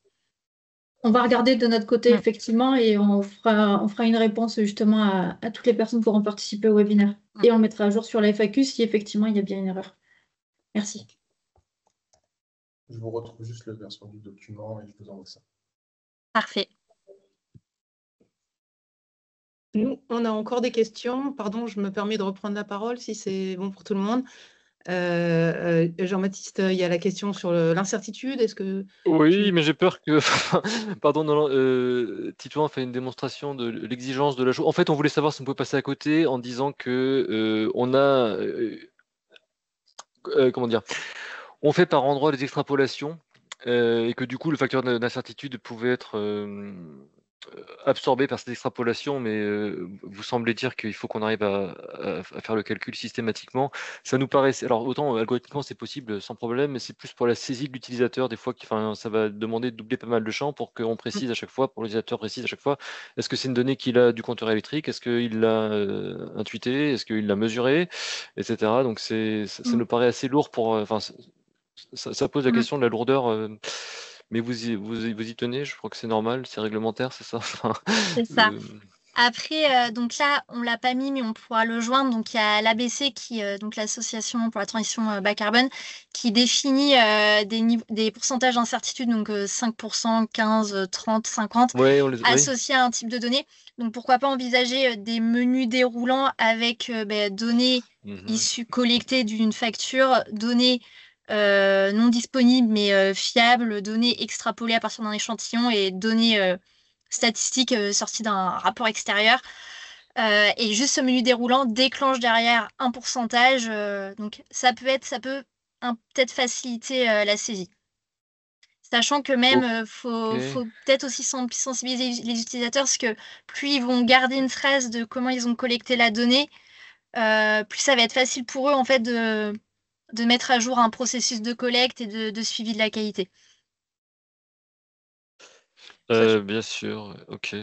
On va regarder de notre côté, effectivement, et on fera une réponse justement à toutes les personnes qui auront participé au webinaire. Et on mettra à jour sur la FAQ si effectivement il y a bien une erreur. Merci. Je vous retrouve juste la version du document et je vous envoie ça. Parfait. Nous, on a encore des questions. Pardon, je me permets de reprendre la parole si c'est bon pour tout le monde. Jean-Baptiste, il y a la question sur l'incertitude. Est-ce que Oui, mais j'ai peur que. Pardon, Titouan a fait une démonstration de l'exigence de la chose. En fait, on voulait savoir si on pouvait passer à côté en disant que on a. Comment dire? On fait par endroit des extrapolations et que du coup, le facteur d'incertitude pouvait être absorbé par cette extrapolation, mais vous semblez dire qu'il faut qu'on arrive à faire le calcul systématiquement. Ça nous paraît. Alors, autant algorithmiquement, c'est possible sans problème, mais c'est plus pour la saisie de l'utilisateur. Des fois, ça va demander de doubler pas mal de champs pour qu'on précise à chaque fois, pour l'utilisateur précise à chaque fois. Est-ce que c'est une donnée qu'il a du compteur électrique? Est-ce qu'il l'a intuité? Est-ce qu'il l'a mesuré? Etc. Donc, ça nous paraît assez lourd pour. Ça pose la question de la lourdeur, mais vous y tenez, je crois que c'est normal, c'est réglementaire, c'est ça? C'est ça. Après, donc là, on ne l'a pas mis, mais on pourra le joindre. Donc, il y a l'ABC, donc l'Association pour la transition bas carbone, qui définit des pourcentages d'incertitude, donc 5%, 15, 30, 50, Ouais, associés à un type de données. Donc, pourquoi pas envisager des menus déroulants avec données issues collectées d'une facture, données non disponibles mais fiables, données extrapolées à partir d'un échantillon et données statistiques sorties d'un rapport extérieur. Et juste ce menu déroulant déclenche derrière un pourcentage. Donc ça peut peut-être faciliter la saisie. Sachant que même, faut peut-être aussi sensibiliser les utilisateurs parce que plus ils vont garder une trace de comment ils ont collecté la donnée, plus ça va être facile pour eux en fait de mettre à jour un processus de collecte et de suivi de la qualité. Bien sûr, ok.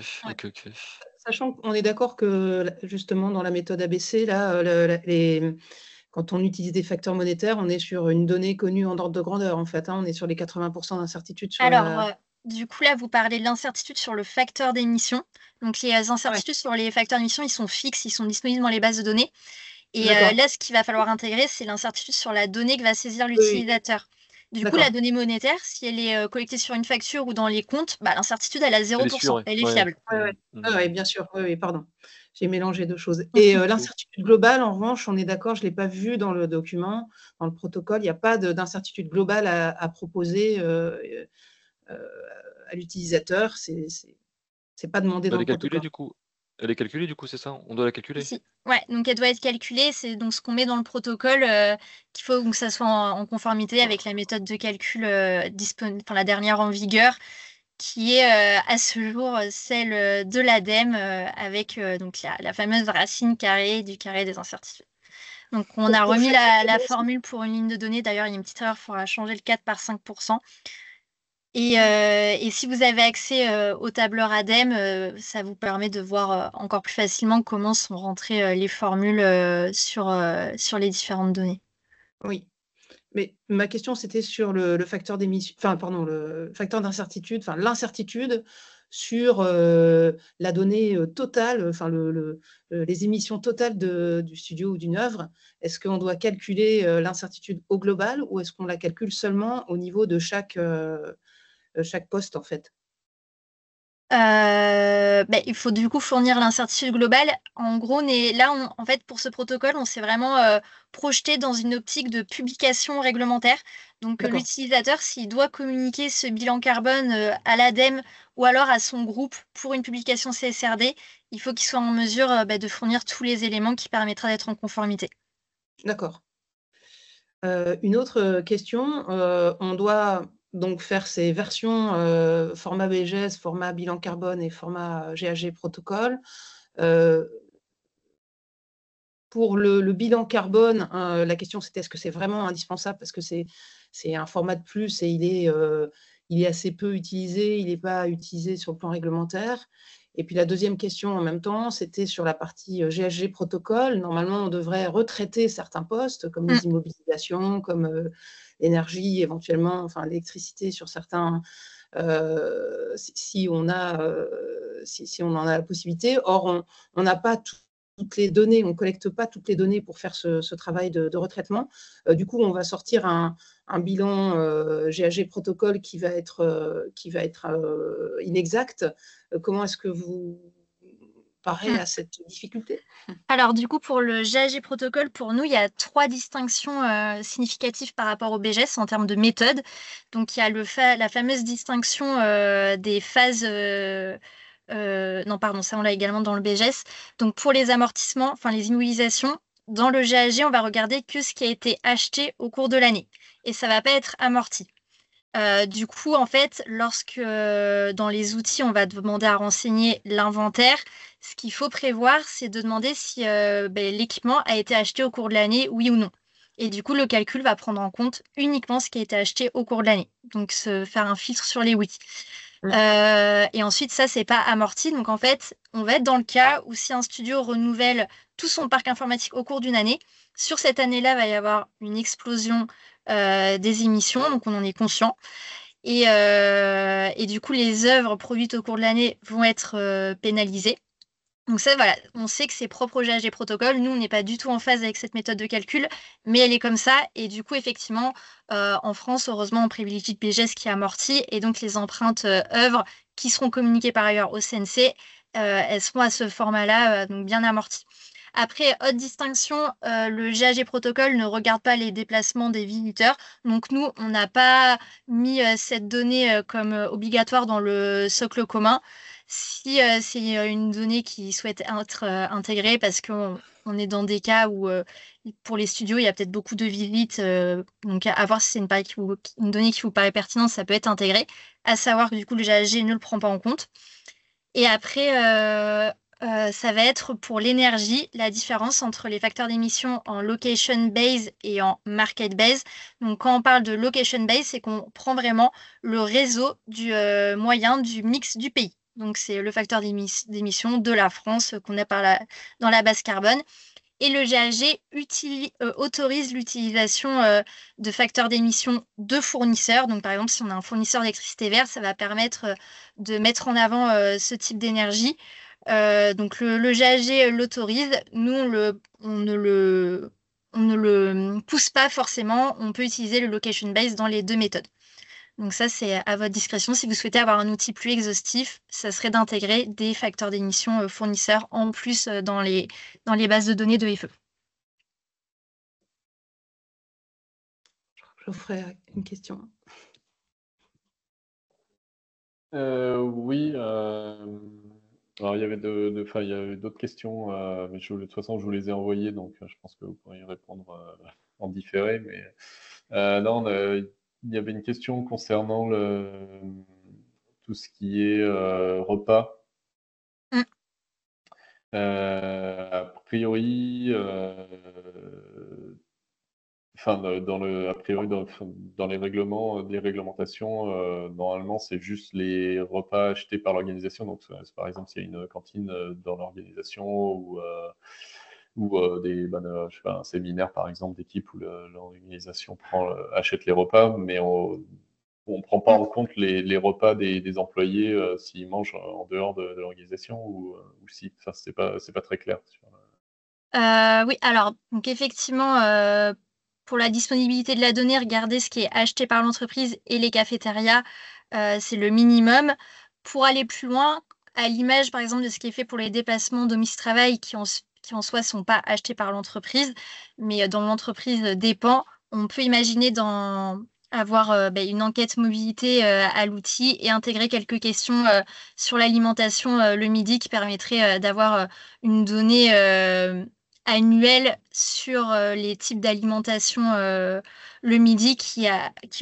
Sachant qu'on est d'accord que justement dans la méthode ABC, là, quand on utilise des facteurs monétaires, on est sur une donnée connue en ordre de grandeur, en fait. On est sur les 80% d'incertitude sur du coup, là, vous parlez de l'incertitude sur le facteur d'émission. Donc, les incertitudes sur les facteurs d'émission, ils sont fixes, ils sont disponibles dans les bases de données. Et là, ce qu'il va falloir intégrer, c'est l'incertitude sur la donnée que va saisir l'utilisateur. Du coup, la donnée monétaire, si elle est collectée sur une facture ou dans les comptes, l'incertitude, elle a 0%. Elle est fiable. Oui, bien sûr. Oui, pardon. J'ai mélangé deux choses. Et l'incertitude globale, en revanche, on est d'accord, je ne l'ai pas vu dans le document, dans le protocole, il n'y a pas d'incertitude globale à proposer à l'utilisateur. C'est pas demandé dans le protocole. Elle est calculée, du coup, c'est ça? On doit la calculer? Si. Ouais, donc elle doit être calculée. C'est donc ce qu'on met dans le protocole qu'il faut que ça soit en conformité avec la méthode de calcul la dernière en vigueur, qui est à ce jour celle de l'ADEME avec donc la fameuse racine carrée du carré des incertitudes. Donc on a remis la formule pour une ligne de données. D'ailleurs, il y a une petite erreur, il faudra changer le 4 par 5%. Et si vous avez accès au tableur ADEME, ça vous permet de voir encore plus facilement comment sont rentrées les formules sur les différentes données. Oui. Mais ma question, c'était sur le facteur d'émission, le facteur d'incertitude, l'incertitude sur la donnée totale, les émissions totales du studio ou d'une œuvre. Est-ce qu'on doit calculer l'incertitude au global ou est-ce qu'on la calcule seulement au niveau de chaque poste, en fait? Il faut du coup fournir l'incertitude globale. En gros, en fait, pour ce protocole, on s'est vraiment projeté dans une optique de publication réglementaire. Donc, D'accord. l'utilisateur, s'il doit communiquer ce bilan carbone à l'ADEME ou alors à son groupe pour une publication CSRD, il faut qu'il soit en mesure de fournir tous les éléments qui permettra d'être en conformité. D'accord. Une autre question, on doit donc faire ces versions format BGS, format bilan carbone et format GHG protocole. Pour le bilan carbone, la question c'était est-ce que c'est vraiment indispensable parce que c'est un format de plus et il est assez peu utilisé, il n'est pas utilisé sur le plan réglementaire. Et puis la deuxième question en même temps, c'était sur la partie GHG protocole. Normalement, on devrait retraiter certains postes comme les immobilisations, comme l'énergie éventuellement, enfin l'électricité sur certains, si on en a la possibilité. Or, on n'a pas toutes les données, on ne collecte pas toutes les données pour faire ce travail de retraitement. Du coup, on va sortir un bilan GHG protocole qui va être inexact. Comment est-ce que vous parez à cette difficulté? Alors, du coup, pour le GHG protocole, pour nous, il y a 3 distinctions significatives par rapport au BGS en termes de méthode. Donc, il y a la fameuse distinction des phases. Non, pardon, ça, on l'a également dans le BGS. Donc, pour les amortissements, enfin les immobilisations, dans le GHG, on va regarder que ce qui a été acheté au cours de l'année. Et ça ne va pas être amorti. Du coup, en fait, lorsque dans les outils, on va demander à renseigner l'inventaire, ce qu'il faut prévoir, c'est de demander si l'équipement a été acheté au cours de l'année, oui ou non. Et du coup, le calcul va prendre en compte uniquement ce qui a été acheté au cours de l'année. Donc, faire un filtre sur les oui. Et ensuite, ça, c'est pas amorti. Donc, en fait, on va être dans le cas où si un studio renouvelle tout son parc informatique au cours d'une année, sur cette année-là, il va y avoir une explosion des émissions, donc on en est conscient. Et du coup, les œuvres produites au cours de l'année vont être pénalisées. Donc ça, voilà, on sait que c'est propre au GHG protocole. Nous, on n'est pas du tout en phase avec cette méthode de calcul, mais elle est comme ça. Et du coup, effectivement, en France, heureusement, on privilégie le BGS qui amortit. Et donc, les empreintes œuvres qui seront communiquées par ailleurs au CNC, elles seront à ce format-là, donc bien amorties. Après, haute distinction, le GHG protocole ne regarde pas les déplacements des visiteurs. Donc, nous, on n'a pas mis cette donnée comme obligatoire dans le socle commun. Si c'est une donnée qui souhaite être intégrée, parce qu'on est dans des cas où, pour les studios, il y a peut-être beaucoup de visites, donc à voir si c'est une donnée qui vous paraît pertinente, ça peut être intégré. À savoir que du coup, le GHG ne le prend pas en compte. Et après, ça va être pour l'énergie, la différence entre les facteurs d'émission en location base et en market base. Donc, quand on parle de location base, c'est qu'on prend vraiment le réseau du moyen du mix du pays. Donc, c'est le facteur d'émission de la France qu'on a dans la base carbone. Et le GHG autorise l'utilisation de facteurs d'émission de fournisseurs. Donc, par exemple, si on a un fournisseur d'électricité verte, ça va permettre de mettre en avant ce type d'énergie. Donc, le GHG l'autorise. Nous, on ne le pousse pas forcément. On peut utiliser le location base dans les deux méthodes. Donc ça, c'est à votre discrétion. Si vous souhaitez avoir un outil plus exhaustif, ça serait d'intégrer des facteurs d'émission fournisseurs en plus dans les bases de données de FE. Geoffrey a une question. Oui. Alors, il y avait d'autres questions, mais de toute façon, je vous les ai envoyées, donc je pense que vous pourrez y répondre en différé. Mais non, il y avait une question concernant tout ce qui est repas. A priori, a priori dans les règlements, des réglementations, normalement, c'est juste les repas achetés par l'organisation. Donc, par exemple, s'il y a une cantine dans l'organisation ou je sais pas, un séminaire, par exemple, d'équipe où l'organisation achète les repas, mais on ne prend pas en compte les repas des employés s'ils mangent en dehors de l'organisation ou si. Enfin, c'est pas très clair. Oui, alors, donc effectivement, pour la disponibilité de la donnée, regardez ce qui est acheté par l'entreprise et les cafétérias, c'est le minimum. pour aller plus loin, à l'image par exemple de ce qui est fait pour les déplacements domicile-travail qui en soi ne sont pas achetés par l'entreprise, mais dont l'entreprise dépend, on peut imaginer avoir une enquête mobilité à l'outil et intégrer quelques questions sur l'alimentation le midi qui permettrait d'avoir une donnée annuelle sur les types d'alimentation le midi qui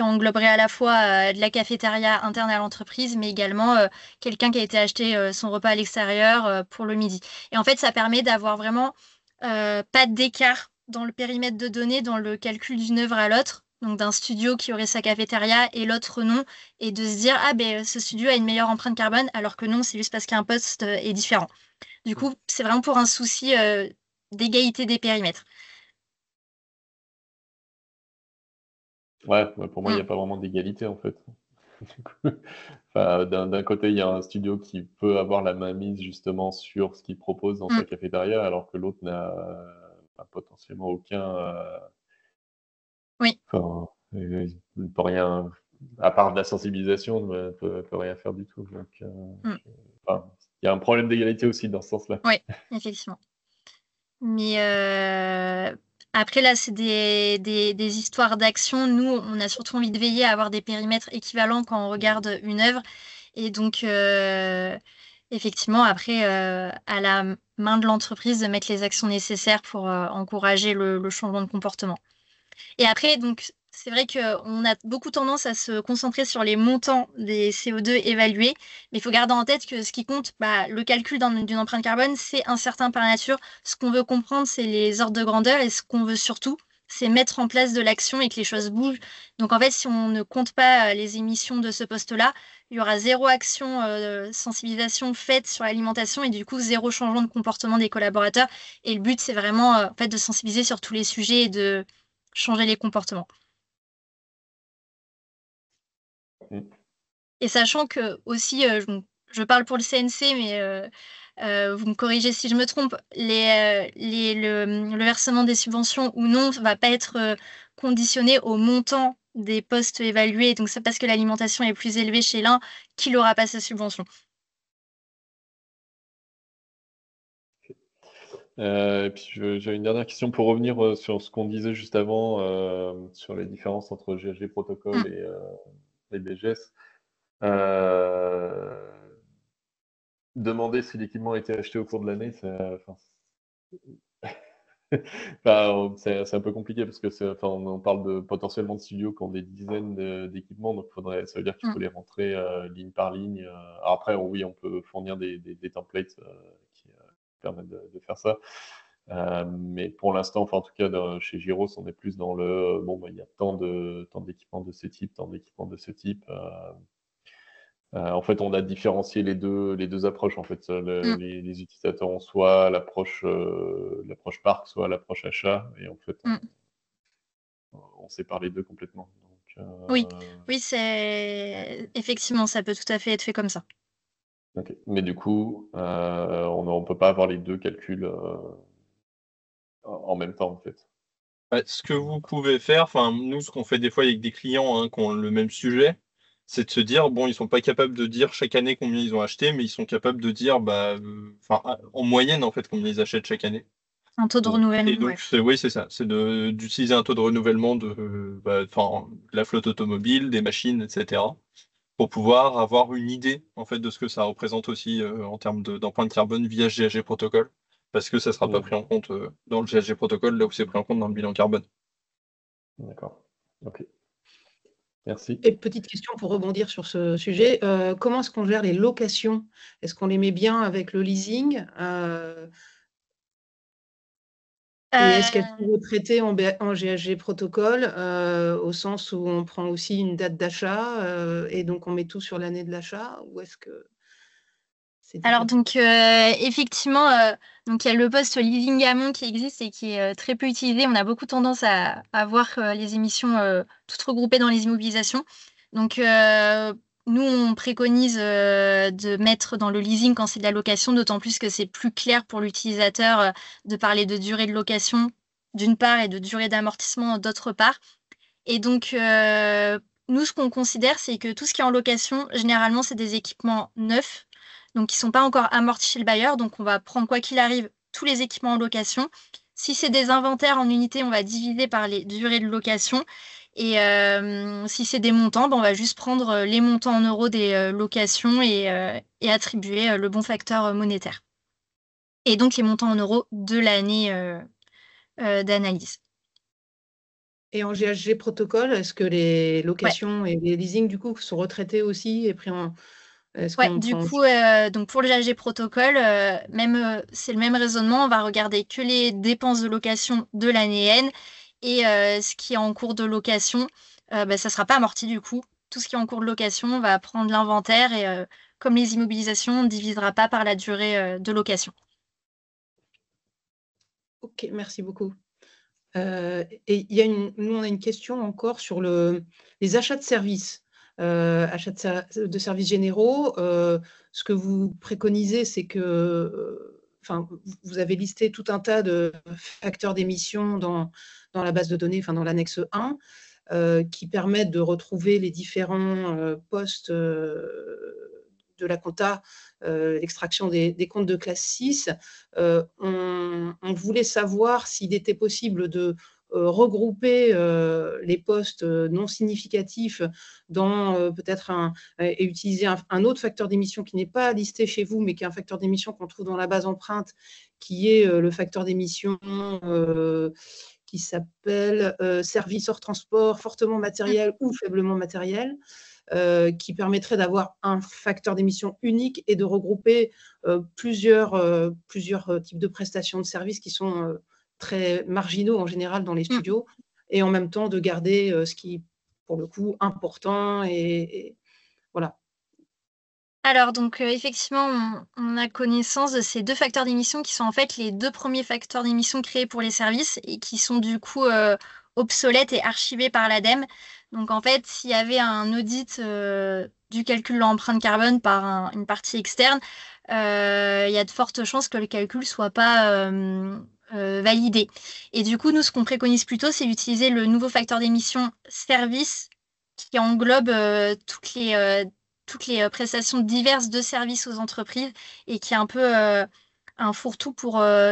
engloberait à la fois de la cafétéria interne à l'entreprise, mais également quelqu'un qui a été acheter son repas à l'extérieur pour le midi. Et en fait, ça permet d'avoir vraiment pas d'écart dans le périmètre de données, dans le calcul d'une œuvre à l'autre, donc d'un studio qui aurait sa cafétéria et l'autre non, et de se dire ce studio a une meilleure empreinte carbone, alors que non, c'est juste parce qu'un poste est différent. Du coup, c'est vraiment pour un souci d'égalité des périmètres. Ouais, pour moi, il n'y a pas vraiment d'égalité en fait. Enfin, d'un côté, il y a un studio qui peut avoir la main mise justement sur ce qu'il propose dans sa cafétéria, alors que l'autre n'a potentiellement aucun. Oui. Enfin, il ne peut rien, à part de la sensibilisation, ne peut rien faire du tout. Donc, il y a un problème d'égalité aussi dans ce sens-là. Oui, effectivement. Mais après, là, c'est des histoires d'action. Nous, on a surtout envie de veiller à avoir des périmètres équivalents quand on regarde une œuvre. Et donc, effectivement, après, à la main de l'entreprise de mettre les actions nécessaires pour encourager le changement de comportement. Et après, donc, c'est vrai qu'on a beaucoup tendance à se concentrer sur les montants des CO2 évalués, mais il faut garder en tête que ce qui compte, le calcul d'une empreinte carbone, c'est incertain par nature. Ce qu'on veut comprendre, c'est les ordres de grandeur, et ce qu'on veut surtout, c'est mettre en place de l'action et que les choses bougent. Donc en fait, si on ne compte pas les émissions de ce poste-là, il y aura zéro action sensibilisation faite sur l'alimentation et du coup zéro changement de comportement des collaborateurs. Et le but, c'est vraiment en fait, de sensibiliser sur tous les sujets et de changer les comportements. Et sachant que aussi, je parle pour le CNC, mais vous me corrigez si je me trompe, le versement des subventions ou non ne va pas être conditionné au montant des postes évalués. Donc c'est parce que l'alimentation est plus élevée chez l'un qu'il n'aura pas sa subvention. Et puis j'ai une dernière question pour revenir sur ce qu'on disait juste avant, sur les différences entre GHG Protocol et BGS. Demander si l'équipement a été acheté au cours de l'année, c'est un peu compliqué parce que on parle de potentiellement de studios qui ont des dizaines d'équipements, donc ça veut dire qu'il faut les rentrer ligne par ligne. Alors après, oui, on peut fournir des templates qui permettent de faire ça. Mais pour l'instant, en tout cas, chez Gyros, on est plus dans le il y a tant d'équipements de ce type, tant d'équipements de ce type. En fait, on a différencié les deux approches. En fait, les utilisateurs ont soit l'approche parc, soit l'approche achat, et en fait, on sépare les deux complètement. Donc, oui, c'est effectivement, ça peut tout à fait être fait comme ça. Okay. Mais du coup, on ne peut pas avoir les deux calculs en même temps, en fait. Ce que vous pouvez faire, nous, ce qu'on fait des fois avec des clients qui ont le même sujet, c'est de se dire, ils ne sont pas capables de dire chaque année combien ils ont acheté, mais ils sont capables de dire, en moyenne, en fait, combien ils achètent chaque année. Un taux de renouvellement. Et donc, oui, c'est ça, c'est d'utiliser un taux de renouvellement de la flotte automobile, des machines, etc., pour pouvoir avoir une idée, en fait, de ce que ça représente aussi en termes d'empreinte carbone via GHG Protocol, parce que ça ne sera pas pris en compte dans le GHG Protocol, là où c'est pris en compte dans le bilan carbone. D'accord. Ok. Merci. Et petite question pour rebondir sur ce sujet. Comment est-ce qu'on gère les locations? Est-ce qu'on les met bien avec le leasing? Et est-ce qu'elles sont retraitées en GHG Protocol, au sens où on prend aussi une date d'achat et donc on met tout sur l'année de l'achat? Ou est-ce que c'est différent? Alors donc effectivement, donc il y a le poste leasing amont qui existe et qui est très peu utilisé. On a beaucoup tendance à voir les émissions toutes regroupées dans les immobilisations. Donc nous, on préconise de mettre dans le leasing quand c'est de la location, d'autant plus que c'est plus clair pour l'utilisateur de parler de durée de location d'une part et de durée d'amortissement d'autre part. Et donc, nous, nous, ce qu'on considère, c'est que tout ce qui est en location, généralement, c'est des équipements neufs, donc qui ne sont pas encore amortis chez le bailleur. Donc, on va prendre, quoi qu'il arrive, tous les équipements en location. Si c'est des inventaires en unités, on va diviser par les durées de location. Et si c'est des montants, on va juste prendre les montants en euros des locations et attribuer le bon facteur monétaire. Et donc, les montants en euros de l'année d'analyse. Et en GHG protocole, est-ce que les Ouais. locations et les leasings, du coup, sont retraités aussi et pris en... Est-ce Ouais, qu'on du prend... coup, donc pour le GHG protocole, c'est le même raisonnement. On va regarder que les dépenses de location de l'année N et ce qui est en cours de location, ça ne sera pas amorti du coup. Tout ce qui est en cours de location, on va prendre l'inventaire et comme les immobilisations, on ne divisera pas par la durée de location. Ok, merci beaucoup. Et nous, on a une question encore sur les achats de services, de services généraux. Ce que vous préconisez, c'est que, vous avez listé tout un tas de facteurs d'émission dans la base de données, dans l'annexe 1, qui permettent de retrouver les différents postes de la compta, l'extraction des comptes de classe 6. On voulait savoir s'il était possible de regrouper les postes non significatifs dans peut-être et utiliser un autre facteur d'émission qui n'est pas listé chez vous, mais qui est un facteur d'émission qu'on trouve dans la base empreinte, qui est le facteur d'émission qui s'appelle service hors transport, fortement matériel ou faiblement matériel. Qui permettrait d'avoir un facteur d'émission unique et de regrouper plusieurs types de prestations de services qui sont très marginaux en général dans les studios, et en même temps de garder ce qui est pour le coup important et voilà. Alors, donc, effectivement, on a connaissance de ces deux facteurs d'émission qui sont en fait les deux premiers facteurs d'émission créés pour les services et qui sont du coup obsolètes et archivés par l'ADEME. Donc, en fait, s'il y avait un audit du calcul de l'empreinte carbone par une partie externe, il y a de fortes chances que le calcul ne soit pas validé. Et du coup, nous, ce qu'on préconise plutôt, c'est d'utiliser le nouveau facteur d'émission service qui englobe toutes les prestations diverses de services aux entreprises et qui est un peu un fourre-tout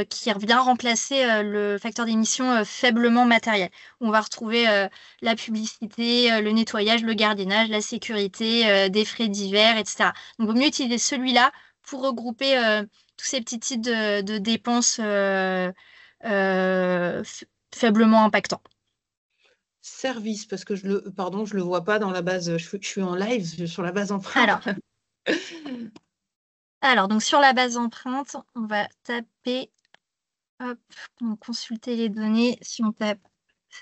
qui vient remplacer le facteur d'émission faiblement matériel. On va retrouver la publicité, le nettoyage, le gardiennage, la sécurité, des frais divers, etc. Donc, il vaut mieux utiliser celui-là pour regrouper tous ces petits titres de dépenses faiblement impactants. Service, parce que je le vois pas dans la base, je suis en live sur la base empreinte. Alors, donc sur la base empreinte, on va taper, hop, consulter les données. Si on tape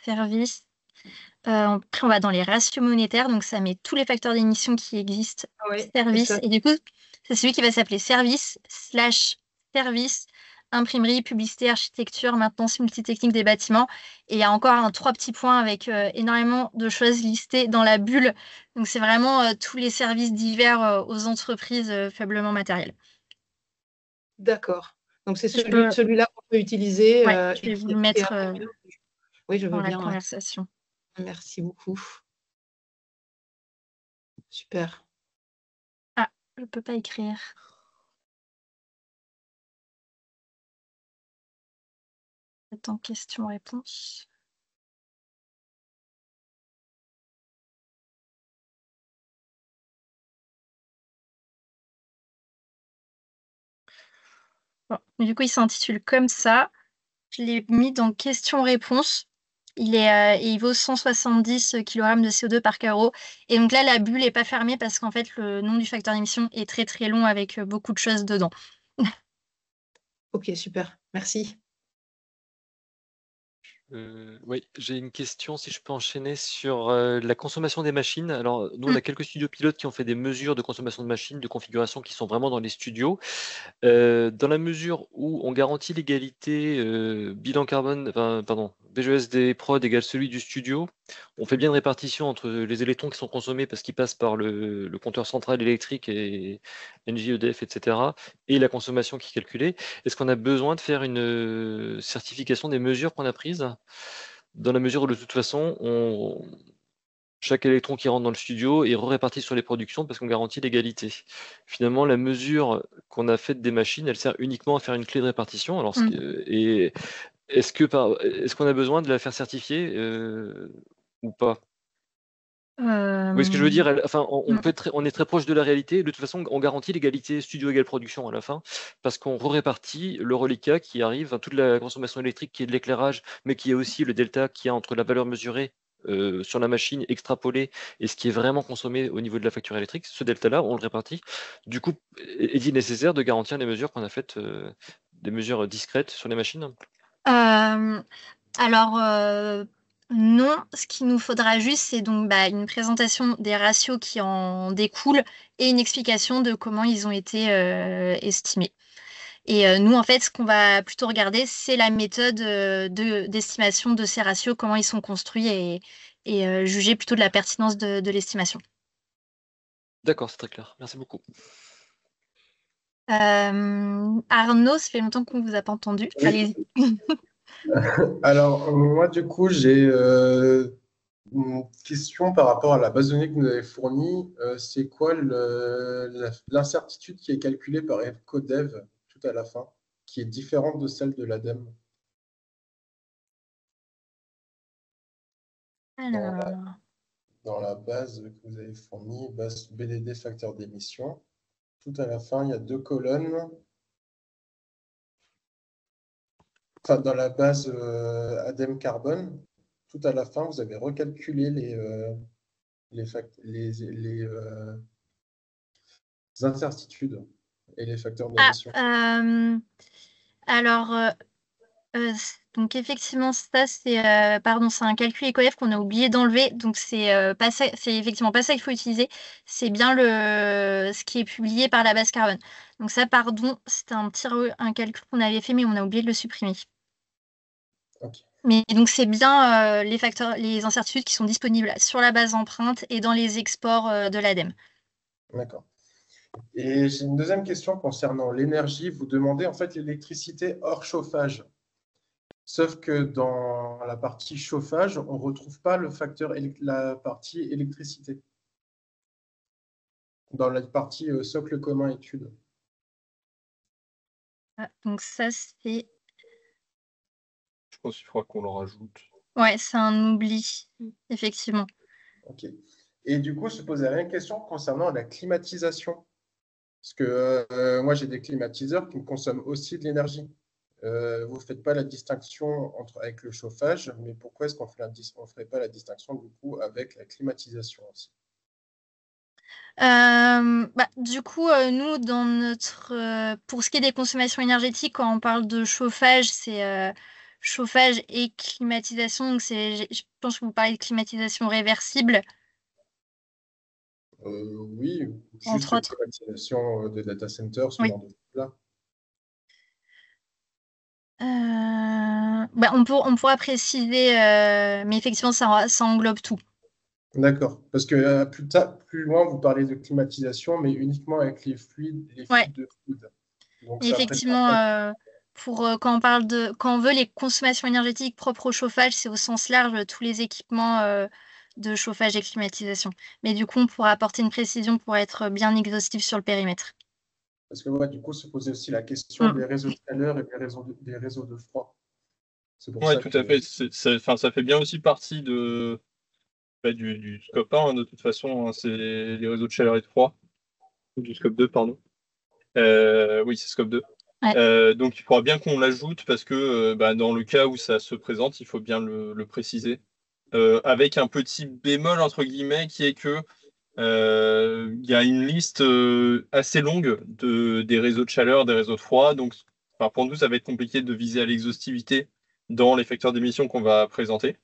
service, après on va dans les ratios monétaires, donc ça met tous les facteurs d'émission qui existent, service, et du coup, c'est celui qui va s'appeler service/service, imprimerie, publicité, architecture, maintenance multitechnique des bâtiments. Et il y a encore 3 petits points avec énormément de choses listées dans la bulle. Donc, c'est vraiment tous les services divers aux entreprises faiblement matérielles. D'accord. Donc, c'est celui-là qu'on peut utiliser. Ouais, je vais vous le mettre oui, je veux dans la bien, conversation. Merci beaucoup. Super. Ah, je ne peux pas écrire. Attends, question-réponse. Bon, du coup, il s'intitule comme ça. Je l'ai mis dans question-réponse. Il vaut 170 kg de CO2 par carreau. Et donc là, la bulle n'est pas fermée parce qu'en fait, le nom du facteur d'émission est très très long avec beaucoup de choses dedans. Ok, super. Merci. Oui, j'ai une question, si je peux enchaîner sur la consommation des machines. Alors, nous, on a quelques studios pilotes qui ont fait des mesures de consommation de machines, de configuration qui sont vraiment dans les studios. Dans la mesure où on garantit l'égalité bilan carbone, BGESD prod égale celui du studio, on fait bien une répartition entre les électrons qui sont consommés parce qu'ils passent par le compteur central électrique et Engie, EDF, etc., et la consommation qui est calculée. Est-ce qu'on a besoin de faire une certification des mesures qu'on a prises, dans la mesure où de toute façon, chaque électron qui rentre dans le studio est réparti sur les productions parce qu'on garantit l'égalité. Finalement, la mesure qu'on a faite des machines, elle sert uniquement à faire une clé de répartition. Alors, et est-ce qu'on a besoin de la faire certifier ou pas? Vous voyez ce que je veux dire? Enfin, on est très proche de la réalité. De toute façon, on garantit l'égalité studio égale production à la fin, parce qu'on répartit le reliquat qui arrive, enfin, toute la consommation électrique qui est de l'éclairage, mais qui est aussi le delta qu'il y a entre la valeur mesurée sur la machine extrapolée et ce qui est vraiment consommé au niveau de la facture électrique. Ce delta-là, on le répartit. Du coup, est-il nécessaire de garantir les mesures qu'on a faites, des mesures discrètes sur les machines? Alors, non, ce qu'il nous faudra juste, c'est donc une présentation des ratios qui en découlent et une explication de comment ils ont été estimés. Et nous, en fait, ce qu'on va plutôt regarder, c'est la méthode d'estimation de ces ratios, comment ils sont construits et juger plutôt de la pertinence de l'estimation. D'accord, c'est très clair. Merci beaucoup. Arnaud, ça fait longtemps qu'on ne vous a pas entendu. Oui. Allez-y. Alors, moi, du coup, j'ai une question par rapport à la base de données que vous nous avez fournie. C'est quoi l'incertitude qui est calculée par EcoDev tout à la fin, qui est différente de celle de l'ADEME? Dans la base que vous avez fournie, base BDD facteur d'émission, tout à la fin, il y a 2 colonnes. Enfin, dans la base ADEME carbone, tout à la fin, vous avez recalculé les incertitudes et les facteurs d'émission. Alors, donc effectivement, ça c'est c'est un calcul EcoF qu'on a oublié d'enlever. Donc c'est effectivement pas ça qu'il faut utiliser. C'est bien ce qui est publié par la base carbone. Donc ça, pardon, c'était un calcul qu'on avait fait, mais on a oublié de le supprimer. Okay. Mais donc c'est bien les incertitudes qui sont disponibles sur la base empreinte et dans les exports de l'ADEME. D'accord. Et j'ai une deuxième question concernant l'énergie. Vous demandez en fait l'électricité hors chauffage. Sauf que dans la partie chauffage, on ne retrouve pas la partie électricité. Dans la partie socle commun études. Donc ça, c'est... Je pense qu'il faudra qu'on le rajoute. Ouais, c'est un oubli, effectivement. Ok. Et du coup, je posais une question concernant la climatisation. Parce que moi, j'ai des climatiseurs qui consomment aussi de l'énergie. Vous ne faites pas la distinction avec le chauffage, mais pourquoi est-ce qu'on ne ferait pas la distinction du coup avec la climatisation aussi? Du coup, nous, dans pour ce qui est des consommations énergétiques, quand on parle de chauffage, c'est chauffage et climatisation. Donc je pense que vous parlez de climatisation réversible. Oui, Entre autres. Climatisation de data center, ce genre de choses-là. On pourra préciser, mais effectivement, ça englobe tout. D'accord, parce que plus loin, vous parlez de climatisation, mais uniquement avec les fluides de fluides. Donc, effectivement, quand on veut les consommations énergétiques propres au chauffage, c'est au sens large tous les équipements de chauffage et climatisation. Mais du coup, on pourra apporter une précision pour être bien exhaustif sur le périmètre. Parce que du coup, se posait aussi la question des réseaux de chaleur et des réseaux de froid. Oui, tout à fait. Ça fait bien aussi partie du scope 1, de toute façon. Hein, c'est les réseaux de chaleur et de froid. Ou du scope 2, pardon. Oui, c'est scope 2. Ouais. Donc, il faudra bien qu'on l'ajoute parce que dans le cas où ça se présente, il faut bien le préciser. Avec un petit bémol, entre guillemets, qui est que il y a une liste assez longue des réseaux de chaleur, des réseaux de froid. Donc, pour nous, ça va être compliqué de viser à l'exhaustivité dans les facteurs d'émission qu'on va présenter.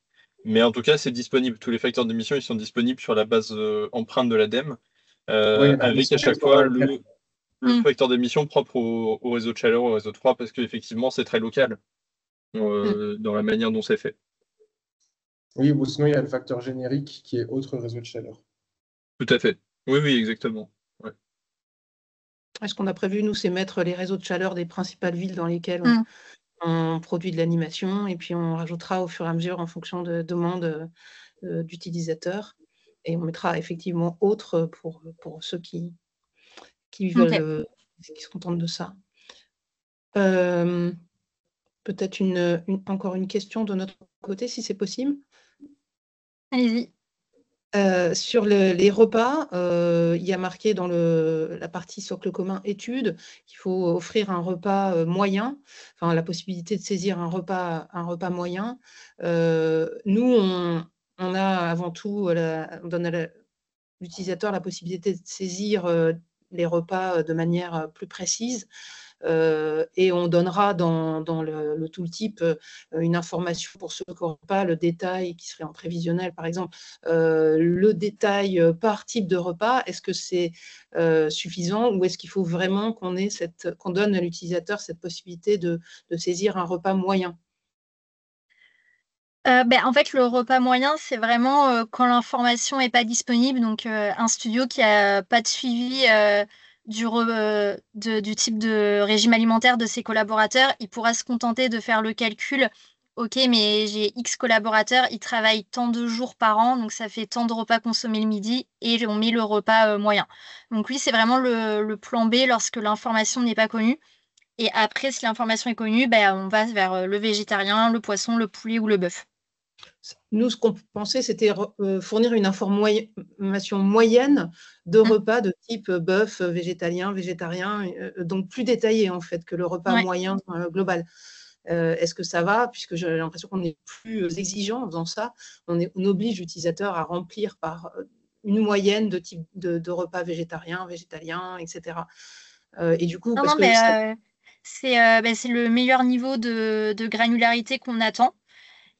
Mais en tout cas, c'est disponible. Tous les facteurs d'émission, ils sont disponibles sur la base empreinte de l'ADEME, avec à chaque fois le facteur d'émission propre au réseau de chaleur, au réseau de froid, parce qu'effectivement, c'est très local dans la manière dont c'est fait. Oui, ou sinon, il y a le facteur générique qui est autre réseau de chaleur. Tout à fait. Oui, exactement. Ouais. Ce qu'on a prévu, nous, c'est mettre les réseaux de chaleur des principales villes dans lesquelles on produit de l'animation, et puis on rajoutera au fur et à mesure en fonction de demandes d'utilisateurs. Et on mettra effectivement autre pour ceux qui Ok. veulent, qui se contentent de ça. Peut-être encore une question de notre côté, si c'est possible. Allez-y. Sur les repas, il y a marqué dans la partie socle commun études qu'il faut offrir un repas moyen, enfin la possibilité de saisir un repas moyen. Nous, on a avant tout, on donne à l'utilisateur la possibilité de saisir les repas de manière plus précise. Et on donnera dans le tooltip une information pour ceux qui n'auront pas le détail qui serait en prévisionnel, par exemple, le détail par type de repas. Est-ce que c'est suffisant ou est-ce qu'il faut vraiment qu'on donne à l'utilisateur cette possibilité de saisir un repas moyen? En fait, le repas moyen, c'est vraiment quand l'information n'est pas disponible. Donc, un studio qui n'a pas de suivi du type de régime alimentaire de ses collaborateurs, il pourra se contenter de faire le calcul. Ok, mais j'ai X collaborateurs, ils travaillent tant de jours par an, donc ça fait tant de repas consommés le midi et on met le repas moyen. Donc, oui, c'est vraiment le plan B lorsque l'information n'est pas connue. Et après, si l'information est connue, on va vers le végétarien, le poisson, le poulet ou le bœuf. Nous, ce qu'on pensait, c'était fournir une information moyenne de repas de type bœuf, végétalien, donc plus détaillé en fait que le repas moyen global. Est-ce que ça va? Puisque j'ai l'impression qu'on est plus exigeant en faisant ça. On oblige l'utilisateur à remplir par une moyenne de type de repas végétarien, etc. Et du coup, parce que c'est le meilleur niveau de granularité qu'on attend.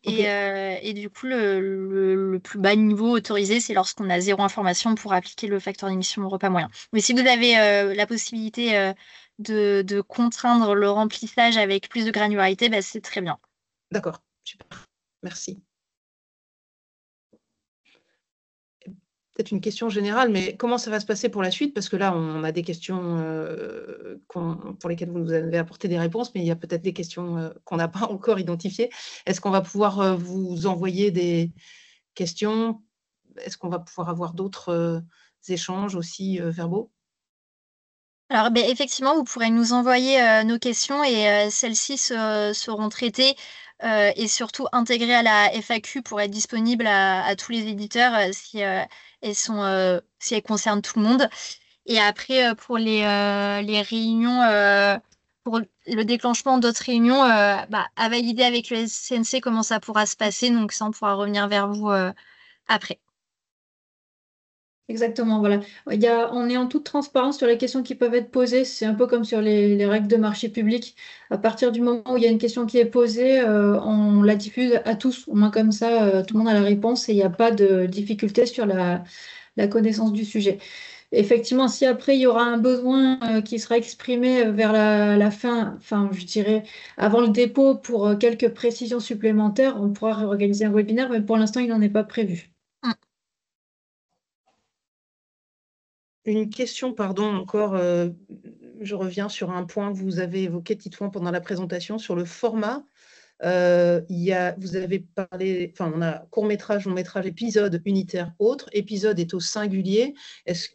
Et du coup, le plus bas niveau autorisé, c'est lorsqu'on a 0 information pour appliquer le facteur d'émission au repas moyen. Mais si vous avez la possibilité de contraindre le remplissage avec plus de granularité, c'est très bien. D'accord, super, merci. Peut-être une question générale, mais comment ça va se passer pour la suite? Parce que là, on a des questions pour lesquelles vous nous avez apporté des réponses, mais il y a peut-être des questions qu'on n'a pas encore identifiées. Est-ce qu'on va pouvoir vous envoyer des questions? Est-ce qu'on va pouvoir avoir d'autres échanges aussi verbaux? Alors, effectivement, vous pourrez nous envoyer nos questions et celles-ci seront traitées et surtout intégrées à la FAQ pour être disponibles à tous les éditeurs si elles concernent tout le monde. Et après, pour les réunions, pour le déclenchement d'autres réunions, à valider avec le SNC comment ça pourra se passer. Donc, ça, on pourra revenir vers vous après. Exactement, voilà. On est en toute transparence sur les questions qui peuvent être posées. C'est un peu comme sur les règles de marché public. À partir du moment où il y a une question qui est posée, on la diffuse à tous. Au moins comme ça, tout le monde a la réponse et il n'y a pas de difficulté sur la connaissance du sujet. Effectivement, si après il y aura un besoin qui sera exprimé vers la fin, enfin je dirais avant le dépôt pour quelques précisions supplémentaires, on pourra réorganiser un webinaire, mais pour l'instant il n'en est pas prévu. Une question, pardon, encore, je reviens sur un point que vous avez évoqué, Titouan, pendant la présentation, sur le format. Vous avez parlé, enfin, on a court-métrage, long-métrage, épisode, unitaire, autre. Épisode est au singulier.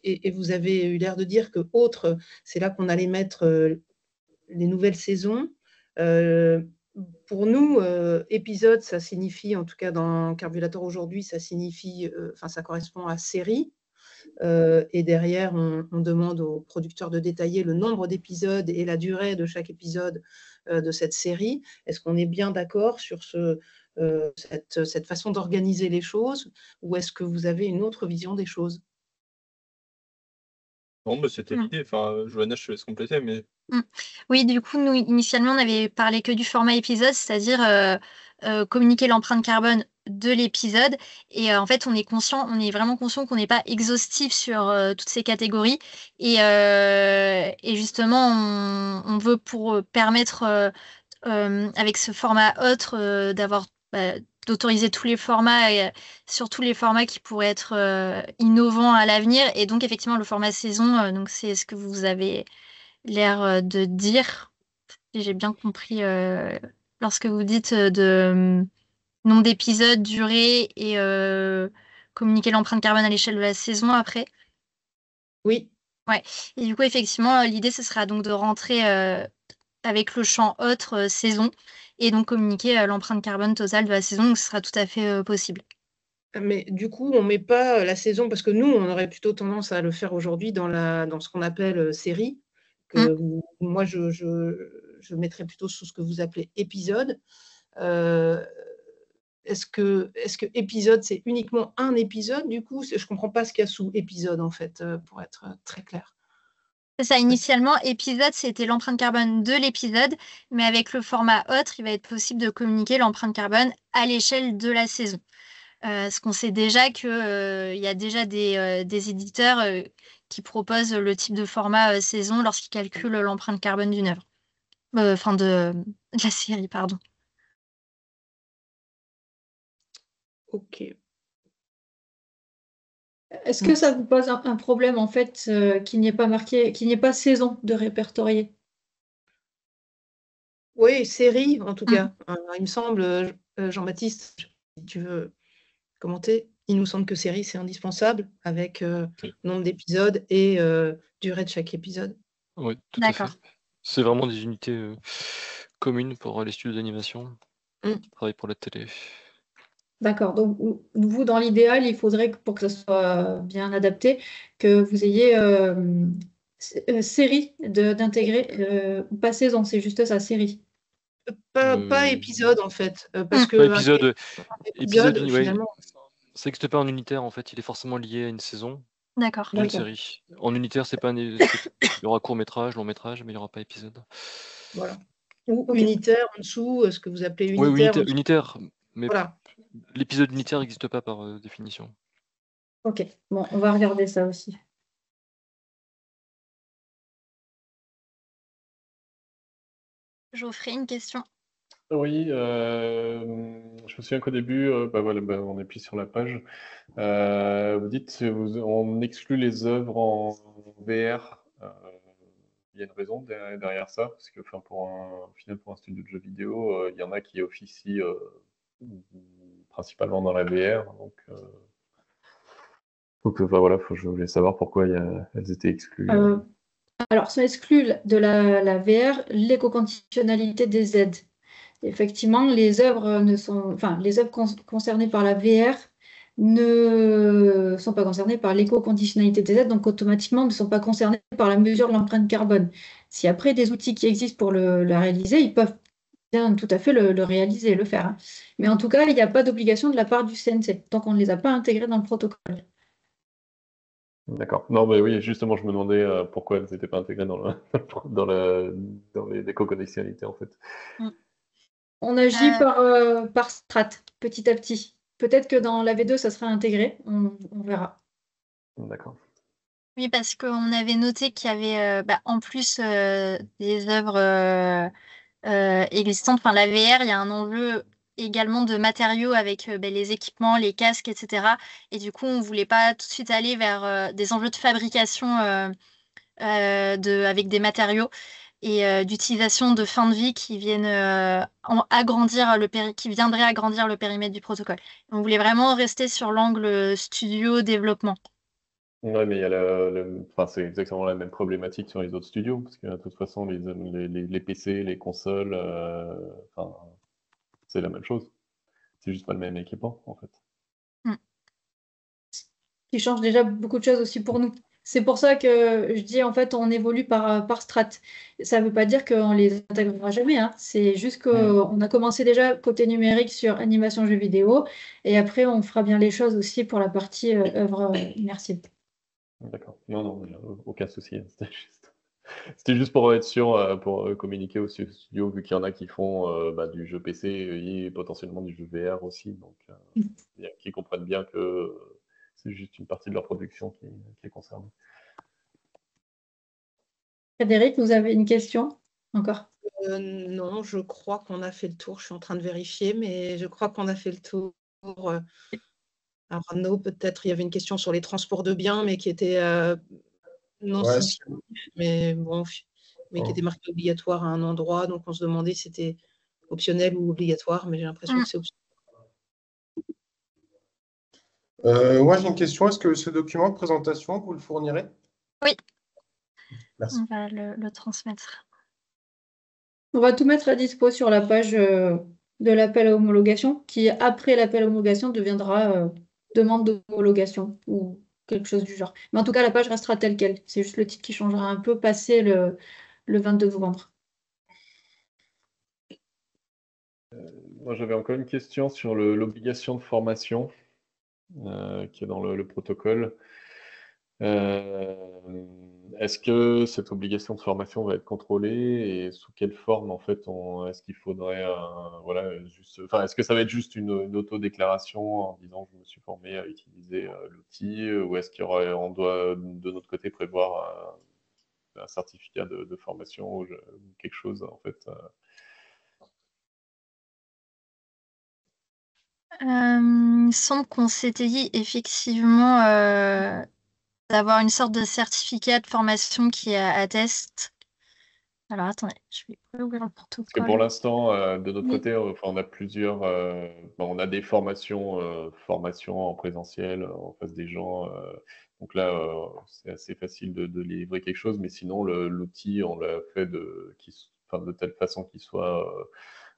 Et vous avez eu l'air de dire que autre, c'est là qu'on allait mettre les nouvelles saisons. Pour nous, épisode, ça signifie, en tout cas dans Carbulator aujourd'hui, ça signifie, ça correspond à série. Et derrière, on demande aux producteurs de détailler le nombre d'épisodes et la durée de chaque épisode de cette série. Est-ce qu'on est bien d'accord sur cette façon d'organiser les choses ou est-ce que vous avez une autre vision des choses? Non, c'était l'idée. Enfin, Johanna, je te laisse compléter, mais... Oui, du coup, nous, initialement, on avait parlé que du format épisode, c'est-à-dire communiquer l'empreinte carbone de l'épisode. Et en fait, on est vraiment conscient qu'on n'est pas exhaustif sur toutes ces catégories. Et justement, on veut pour permettre, avec ce format autre, d'autoriser tous les formats, et surtout les formats qui pourraient être innovants à l'avenir. Et donc, effectivement, le format saison, donc c'est ce que vous avez l'air de dire, si j'ai bien compris, lorsque vous dites de nombre d'épisodes, durée et communiquer l'empreinte carbone à l'échelle de la saison après. Oui. Ouais. Et du coup, effectivement, l'idée, ce sera donc de rentrer avec le champ autre saison et donc communiquer l'empreinte carbone totale de la saison. Donc, ce sera tout à fait possible. Mais du coup, on ne met pas la saison, parce que nous, on aurait plutôt tendance à le faire aujourd'hui dans ce qu'on appelle série, que moi, je mettrais plutôt sous ce que vous appelez épisode. Est-ce que épisode, c'est uniquement un épisode, du coup? Je ne comprends pas ce qu'il y a sous épisode, en fait, pour être très clair. C'est ça, initialement, épisode, c'était l'empreinte carbone de l'épisode, mais avec le format autre, il va être possible de communiquer l'empreinte carbone à l'échelle de la saison. Parce qu'on sait déjà qu'il y a déjà des éditeurs qui proposent le type de format saison lorsqu'ils calculent l'empreinte carbone d'une œuvre. Enfin, de la série, pardon. Ok. Est-ce que ça vous pose un problème en fait qu'il n'y ait pas marqué, qu'il n'y ait pas saison de répertorier? Oui, série, en tout cas. Il me semble, Jean-Baptiste, si tu veux commenter, il nous semble que série, c'est indispensable, avec nombre d'épisodes et durée de chaque épisode. Oui, tout à fait. D'accord. C'est vraiment des unités communes pour les studios d'animation qui travaillent pour la télé. D'accord. Donc, vous, dans l'idéal, il faudrait que pour que ça soit bien adapté, que vous ayez série d'intégrer, pas saison, c'est juste ça, série. Pas épisode, en fait, parce que Pas épisode, épisode, ouais. finalement. Ça n'existe pas en unitaire, en fait, il est forcément lié à une saison D'accord. ou une D'accord. série. En unitaire, il y aura court-métrage, long-métrage, mais il n'y aura pas épisode. Voilà. Ou Ok. unitaire en dessous, ce que vous appelez Oui, unitaire. unitaire, mais Voilà. l'épisode unitaire n'existe pas par définition. Ok. Bon, on va regarder ça aussi. Geoffrey, une question. Oui, je me souviens qu'au début, voilà, on est plus sur la page. Vous dites on exclut les œuvres en VR. Il y a une raison derrière ça, parce que au final, pour un studio de jeux vidéo, il y en a qui officient principalement dans la VR. Donc voilà, je voulais savoir pourquoi elles étaient exclues. Alors, ça exclut de la VR l'éco-conditionnalité des aides. Effectivement, les œuvres concernées par la VR ne sont pas concernées par l'éco-conditionnalité des aides, donc automatiquement ne sont pas concernées par la mesure de l'empreinte carbone. Si après des outils qui existent pour la réaliser, ils peuvent bien tout à fait le réaliser, le faire, hein. Mais en tout cas, il n'y a pas d'obligation de la part du CNC, donc on ne les a pas intégrés dans le protocole. D'accord. Non, mais oui, justement, je me demandais pourquoi elles n'étaient pas intégrées dans l'éco-conditionnalité, en fait. On agit par strate, petit à petit. Peut-être que dans la V2, ça sera intégré, on verra. D'accord. Oui, parce qu'on avait noté qu'il y avait, en plus des œuvres existantes, enfin la VR, il y a un enjeu également de matériaux avec les équipements, les casques, etc. Et du coup, on ne voulait pas tout de suite aller vers des enjeux de fabrication avec des matériaux et d'utilisation de fin de vie qui viennent qui viendraient agrandir le périmètre du protocole. On voulait vraiment rester sur l'angle studio développement. Ouais, mais il y a c'est exactement la même problématique sur les autres studios, parce que de toute façon, les PC, les consoles, c'est la même chose. C'est juste pas le même équipement, en fait. Qui change déjà beaucoup de choses aussi pour nous. C'est pour ça que je dis, en fait, on évolue par strate. Ça ne veut pas dire qu'on les intégrera jamais, hein. C'est juste qu'on a commencé déjà côté numérique sur animation jeux vidéo, et après, on fera bien les choses aussi pour la partie œuvre immersive. D'accord. Non, aucun souci. C'était juste pour être sûr, pour communiquer aux studios, vu qu'il y en a qui font du jeu PC et potentiellement du jeu VR aussi. Donc, qui comprennent bien que c'est juste une partie de leur production qui est concernée. Frédéric, vous avez une question encore? Non, je crois qu'on a fait le tour. Je suis en train de vérifier, mais je crois qu'on a fait le tour. Alors, Arnaud, peut-être il y avait une question sur les transports de biens, mais qui était non significatif, mais bon, mais qui était marqué obligatoire à un endroit. Donc, on se demandait si c'était optionnel ou obligatoire, mais j'ai l'impression que c'est optionnel. Moi, j'ai une question. Est-ce que ce document de présentation, vous le fournirez? Oui, Merci. on va le transmettre. On va tout mettre à dispo sur la page de l'appel à homologation, qui après l'appel à homologation deviendra demande d'homologation ou quelque chose du genre. Mais en tout cas, la page restera telle quelle. C'est juste le titre qui changera un peu passé le 22 novembre. Moi, j'avais encore une question sur l'obligation de formation qui est dans le protocole. Est-ce que cette obligation de formation va être contrôlée et sous quelle forme en fait est-ce qu'il faudrait voilà juste est-ce que ça va être juste une autodéclaration en disant je me suis formé à utiliser l'outil ou est-ce on doit de notre côté prévoir un certificat de formation ou quelque chose en fait Il me semble qu'on s'était dit effectivement d'avoir une sorte de certificat de formation qui atteste. Alors attendez, je vais ouvrir le Parce que pour protocole. l'instant, de notre Oui. côté, on a plusieurs, on a des formations en présentiel en face des gens. Donc là, c'est assez facile de livrer quelque chose, mais sinon, l'outil, on l'a fait de telle façon qu'il soit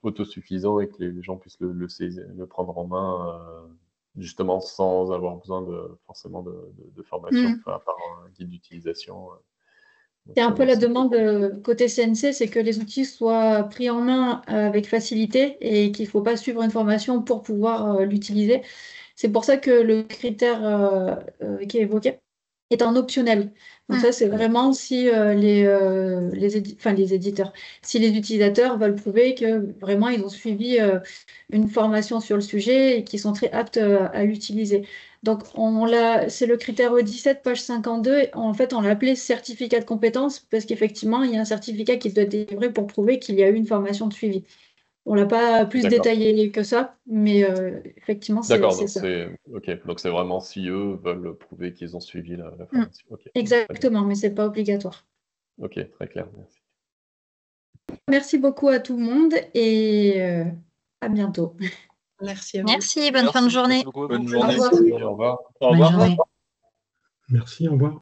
autosuffisant et que les gens puissent le prendre en main, justement sans avoir besoin forcément de formation, à part un guide d'utilisation. C'est un peu la c'est- demande côté CNC, c'est que les outils soient pris en main avec facilité et qu'il ne faut pas suivre une formation pour pouvoir l'utiliser. C'est pour ça que le critère qui est évoqué est en optionnel. Donc ça, c'est vraiment si les éditeurs, si les utilisateurs veulent prouver que vraiment ils ont suivi une formation sur le sujet et qu'ils sont très aptes à l'utiliser. Donc c'est le critère E17, page 52. Et en fait, on l'a appelé certificat de compétence parce qu'effectivement, il y a un certificat qui doit être délivré pour prouver qu'il y a eu une formation de suivi. On l'a pas plus D'accord. détaillé que ça, mais effectivement, c'est D'accord, donc ça. donc c'est vraiment si eux veulent prouver qu'ils ont suivi la formation. Ok, très bien. Exactement, mais c'est pas obligatoire. Ok, très clair, merci. Merci beaucoup à tout le monde et à bientôt. Merci à vous. Merci, bonne fin de journée. Merci beaucoup. Bonne Au journée. revoir. Au revoir. Au Bonne revoir. journée. Merci, au revoir.